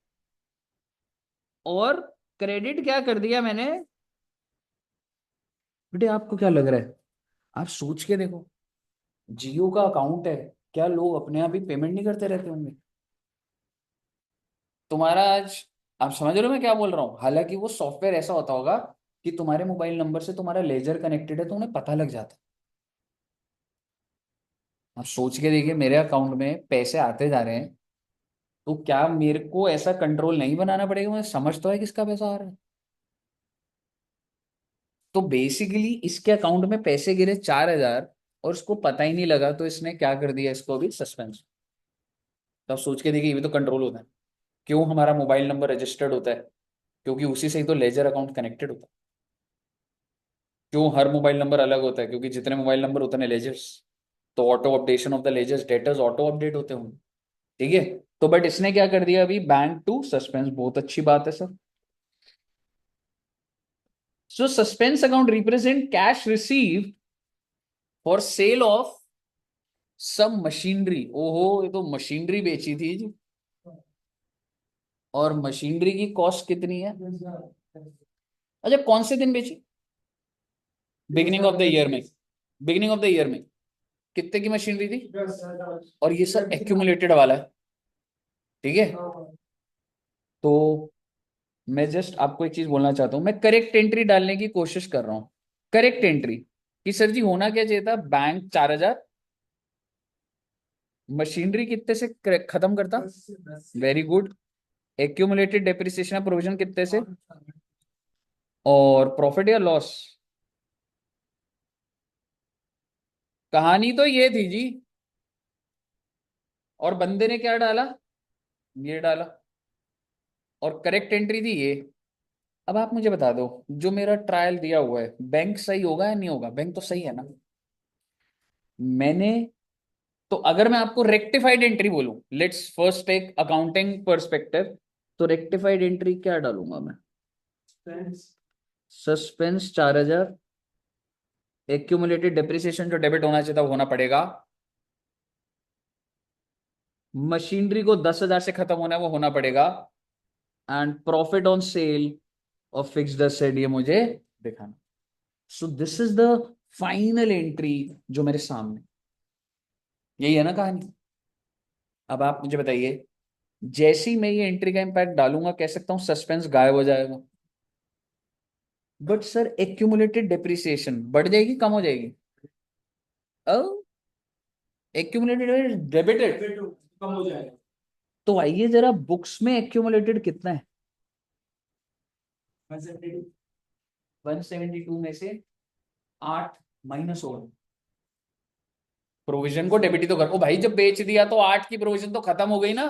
और क्रेडिट क्या कर दिया मैंने। बेटे आपको क्या लग रहा है, आप सोच के देखो, जियो का अकाउंट है, क्या लोग अपने आप ही पेमेंट नहीं करते रहते होंगे? तुम्हारा आज, आप समझ रहे हो मैं क्या बोल रहा हूँ? हालांकि वो सॉफ्टवेयर ऐसा होता होगा कि तुम्हारे मोबाइल नंबर से तुम्हारा लेजर कनेक्टेड है तो उन्हें पता लग जाता। आप सोच के देखिए, मेरे अकाउंट में पैसे आते जा रहे हैं, तो क्या मेरे को ऐसा कंट्रोल नहीं बनाना पड़ेगा? मुझे समझ तो है किसका पैसा आ रहा है। तो बेसिकली इसके अकाउंट में पैसे गिरे 4,000 और उसको पता ही नहीं लगा, तो इसने क्या कर दिया, इसको भी सस्पेंस। तो आप सोच के देखिए, ये भी तो कंट्रोल होता है। क्यों हमारा मोबाइल नंबर रजिस्टर्ड होता है? क्योंकि उसी से ही तो लेजर अकाउंट कनेक्टेड होता है। क्यों हर मोबाइल नंबर अलग होता है? क्योंकि जितने मोबाइल नंबर उतने लेजर्स, तो auto updation of the ledgers, debtors auto update होते होंगे। ठीक है, तो बट इसने क्या कर दिया अभी, बैंक टू सस्पेंस। बहुत अच्छी बात है sir. So suspense account represent cash received for sale of सब मशीनरी, ओहो ये तो मशीनरी बेची थी जी। और मशीनरी की कॉस्ट कितनी है? अच्छा कौन से दिन बेची? बिगिनिंग ऑफ द ईयर में। बिगिनिंग ऑफ द ईयर में कितने की मशीनरी थी? और ये सब एक्यूमुलेटेड वाला है, ठीक है। तो मैं जस्ट आपको एक चीज बोलना चाहता हूं, मैं करेक्ट एंट्री डालने की कोशिश कर रहा हूं। करेक्ट एंट्री कि सर जी होना क्या चाहिए था, बैंक 4,000, मशीनरी कितने से खत्म करता? Very good. Accumulated depreciation provision कितने से? और प्रॉफिट या लॉस? कहानी तो ये थी जी, और बंदे ने क्या डाला? ये डाला। और करेक्ट एंट्री थी ये। अब आप मुझे बता दो, जो मेरा ट्रायल दिया हुआ है बैंक सही होगा या नहीं होगा? बैंक तो सही है ना। मैंने तो अगर मैं आपको रेक्टिफाइड एंट्री बोलूं, let's first take accounting perspective, तो रेक्टिफाइड एंट्री क्या डालूंगा मैं? सस्पेंस 4,000, एक्यूमुलेटेड डेप्रिसिएशन जो डेबिट होना चाहिए था वो होना पड़ेगा, मशीनरी को 10,000 से खत्म होना है वो होना पड़ेगा, and profit on sale of fixed asset ये मुझे दिखाना। So this is the final entry जो मेरे सामने, यही है ना कहानी। अब आप मुझे बताइए, जैसी मैं ये एंट्री का इंपैक्ट डालूंगा कह सकता हूं सस्पेंस गायब हो जाएगा। बट सर एक्यूमुलेटेड डेप्रिसिएशन बढ़ जाएगी कम हो जाएगी? एक्यूमुलेटेड डेबिटेड कम हो जाएगा। तो आइए जरा बुक्स में एक्यूमुलेटेड कितना है? 172 में से 8 माइनस हो, प्रोविजन को डेबिट ही तो कर। ओ भाई जब बेच दिया तो 8 की प्रोविजन तो खत्म हो गई ना।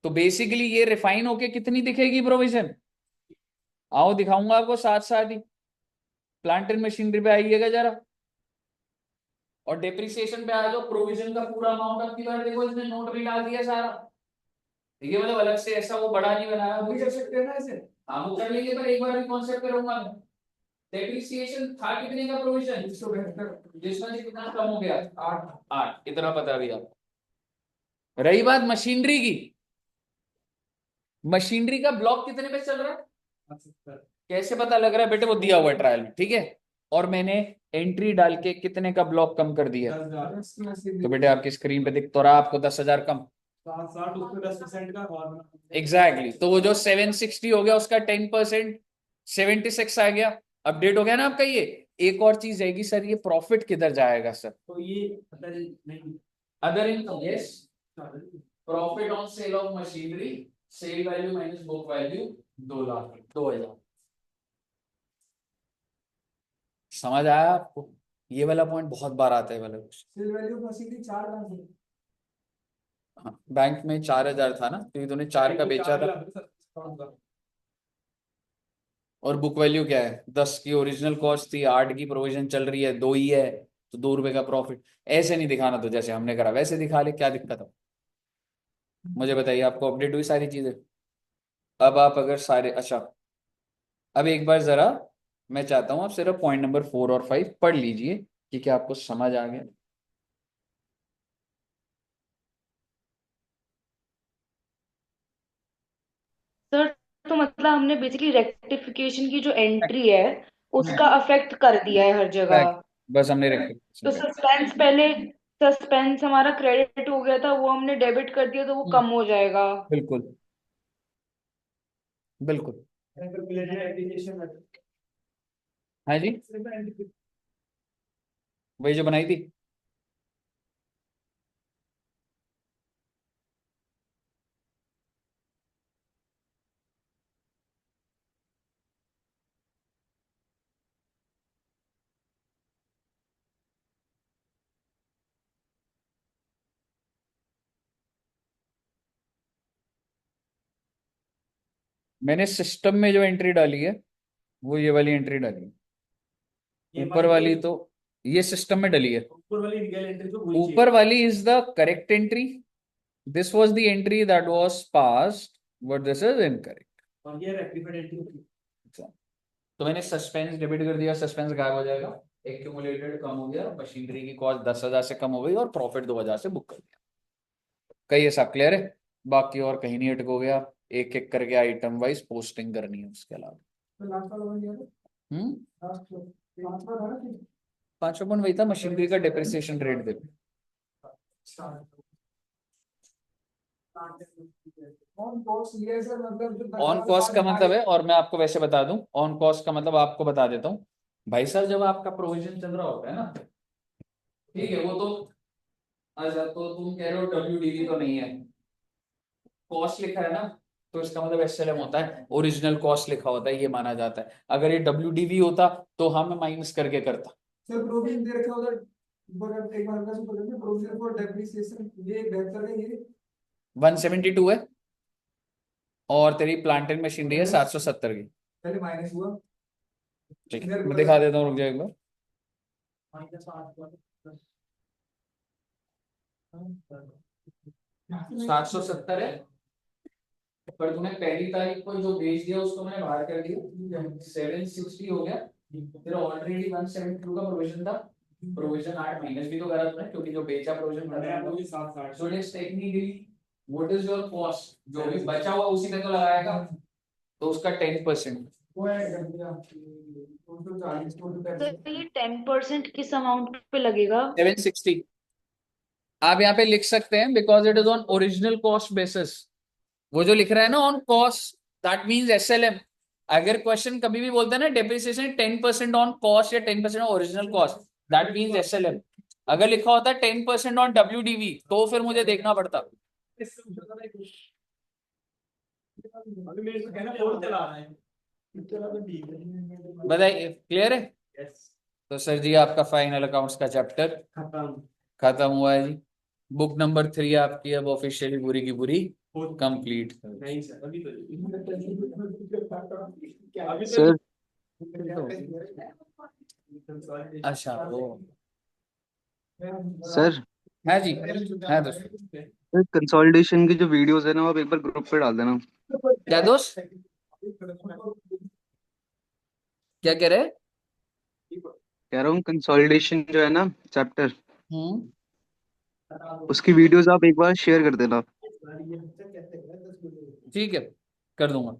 तो बेसिकली ये रिफाइन होके कितनी दिखेगी प्रोविजन? आओ दिखाऊंगा आपको साथ साथ ही। प्लांट एंड मशीनरी पे आइएगा जरा, और डेप्रिसिएशन पे आ जाओ। प्रोविजन का पूरा अमाउंट अब की बार देखो, इसने नोट भी डाल दिया सारा। ठीक है, मतलब अलग से ऐसा वो बड़ा नहीं बनाया। आप भी कर सकते हैं ना ऐसे। हाँ वो कर लेंगे, पर एक बार भी कॉन्सेप्ट करूंगा मैं। डेप्रिसिएशन था कितने का प्रोविजन? 172। जिसमें से कितना कम हो गया? 8। 8, इतना पता भी आप। रही बात मशीनरी की, मशीनरी का ब्लॉक कितने पे चल रहा है? कैसे पता लग रहा है बेटे? वो दिया हुआ है ट्रायल में, ठीक है। और मैंने एंट्री डाल के कितने का ब्लॉक कम कर दिया? तो बेटे आपकी स्क्रीन पे दिख तो रहा आपको 10,000 कम। 10% का और एग्जैक्टली तो वो जो 760 हो गया उसका 10% 76 आ गया। अपडेट हो गया ना आपका ये। एक और चीज आएगी सर, ये प्रॉफिट किधर जाएगा सर? तो ये नहीं other income, yes. Profit on sale of machinery, sale value minus book value 2 lakh 2,000। समझ आया आपको? ये वाला पॉइंट बहुत बार आता है वाला। सेल वैल्यू मशीनरी 4 लाख है। हाँ, बैंक में 4,000 था ना, क्योंकि तूने 4 का बेचा था। और बुक वैल्यू क्या है? 10 की ओरिजिनल कॉस्ट थी, 8 की प्रोविजन चल रही है, 2 ही है, तो 2 रुपए का प्रॉफिट। ऐसे नहीं दिखाना, तो जैसे हमने करा वैसे दिखा ले, क्या दिक्कत है? मुझे बताइए, आपको अपडेट हुई सारी चीजें? अब आप अगर सारे, अच्छा अब एक बार जरा मैं चाहता हूं आप सिर्फ पॉइंट नंबर 4 और 5 पढ़ लीजिए कि क्या आपको समझ आ गया। सर तो मतलब हमने बेसिकली रेक्टिफिकेशन की जो एंट्री है उसका अफेक्ट कर दिया है हर जगह। बस हमने तो रेक्टिफिकेशन। सस्पेंस हमारा क्रेडिट हो गया था, वो हमने डेबिट कर दिया तो वो कम हो जाएगा। बिल्कुल बिल्कुल। हाँ जी, वही जो बनाई थी। मैंने सिस्टम में जो एंट्री डाली है वो ये वाली एंट्री डाली है। ऊपर वाली तो ये सिस्टम में डली है। ऊपर वाली रियल एंट्री तो वही ऊपर वाली is the correct entry, this was the entry that was passed, but this is incorrect. और ये रेक्टिफाइड एंट्री। तो मैंने सस्पेंस डेबिट कर दिया, सस्पेंस गायब हो जाएगा। एक्यूमुलेटेड कम हो गया, मशीनरी की कॉस्ट 10,000 से कम हो गई और प्रॉफिट 2,000 से बुक कर दिया। कहीं ये सब क्लियर है? बाकी और कहीं नहीं अटकोगे आप, एक एक करके आइटम वाइज पोस्टिंग करनी है उसके अलावा। तो लास्ट वाला बन गया था। हम्म लास्ट वाला था ना कि 5 पॉइंट वही था, मशीनरी का depreciation rate they. On cost ये है सर, मतलब जो ऑन कॉस्ट का मतलब है, और मैं आपको वैसे बता दूं, ऑन कॉस्ट का मतलब आपको बता देता हूं भाई साहब, जब आपका प्रोविजन चल रहा होता है ना, ठीक है, वो तो अच्छा, तो तुम कह रहे हो WDV तो नहीं है, कॉस्ट लिखा है ना, तो इसका मतलब SLM होता है, ओरिजिनल कॉस्ट लिखा होता है, ये माना जाता है। अगर ये WDV होता तो हम माइनस करके करता। सर प्रोविजन दे रखा उधर, बगल एक बार का सुपर प्रोविजन फॉर डेप्रिसिएशन, ये बेहतर है ये। 172 है, और तेरी प्लांट एंड मशीनरी है 770 की। पहले माइनस हुआ। ठीक है, मैं दिखा देता हूँ, रुक जाओ एक बार। 770 है, पर तूने पहली तारीख को जो भेज दिया उसको मैंने बाहर कर दिया, 760 हो गया। तेरा ऑलरेडी 172 का प्रोविजन था, प्रोविजन 8 माइनस भी तो करा तूने, क्योंकि जो बेचा प्रोविजन बढ़ रहा है। So let's technically what is your cost, जो भी बचा हुआ उसी में तो लगाएगा, तो उसका 10%। वो है कर दिया 240 तो ये 10% किस अमाउंट पे लगेगा? 760 आप यहाँ पे लिख सकते हैं, because it is on original cost basis. वो जो लिख रहा है ना on cost, that means SLM। अगर क्वेश्चन कभी भी बोलता है ना डेप्रिसिएशन 10% ऑन कॉस्ट या 10% on original cost, that means SLM। अगर लिखा होता है 10% ऑन WDV, तो फिर मुझे देखना पड़ता। अभी मेरे को कहना फोन चला रहा है। बताइए, क्लियर है? तो सर जी आपका फाइनल अकाउंट्स का चैप्टर खत्म हुआ है जी। बुक नंबर 3 आपकी अब ऑफिशियली पूरी की पूरी कंप्लीट। नहीं सर, अभी तो अभी सर अच्छा वो सर है जी, है दोस्त। सर कंसोलिडेशन की जो वीडियोस है ना, वो आप एक बार ग्रुप पे डाल देना। क्या दोस्त, क्या कह रहे? कह रहा हूँ कंसोलिडेशन जो है ना चैप्टर, हम्म, उसकी वीडियोस आप एक बार शेयर कर देना। ठीक है, कर दूंगा।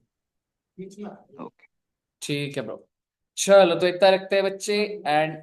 ओके। ठीक है ब्रो, चलो तो इतना रखते हैं बच्चे, एंड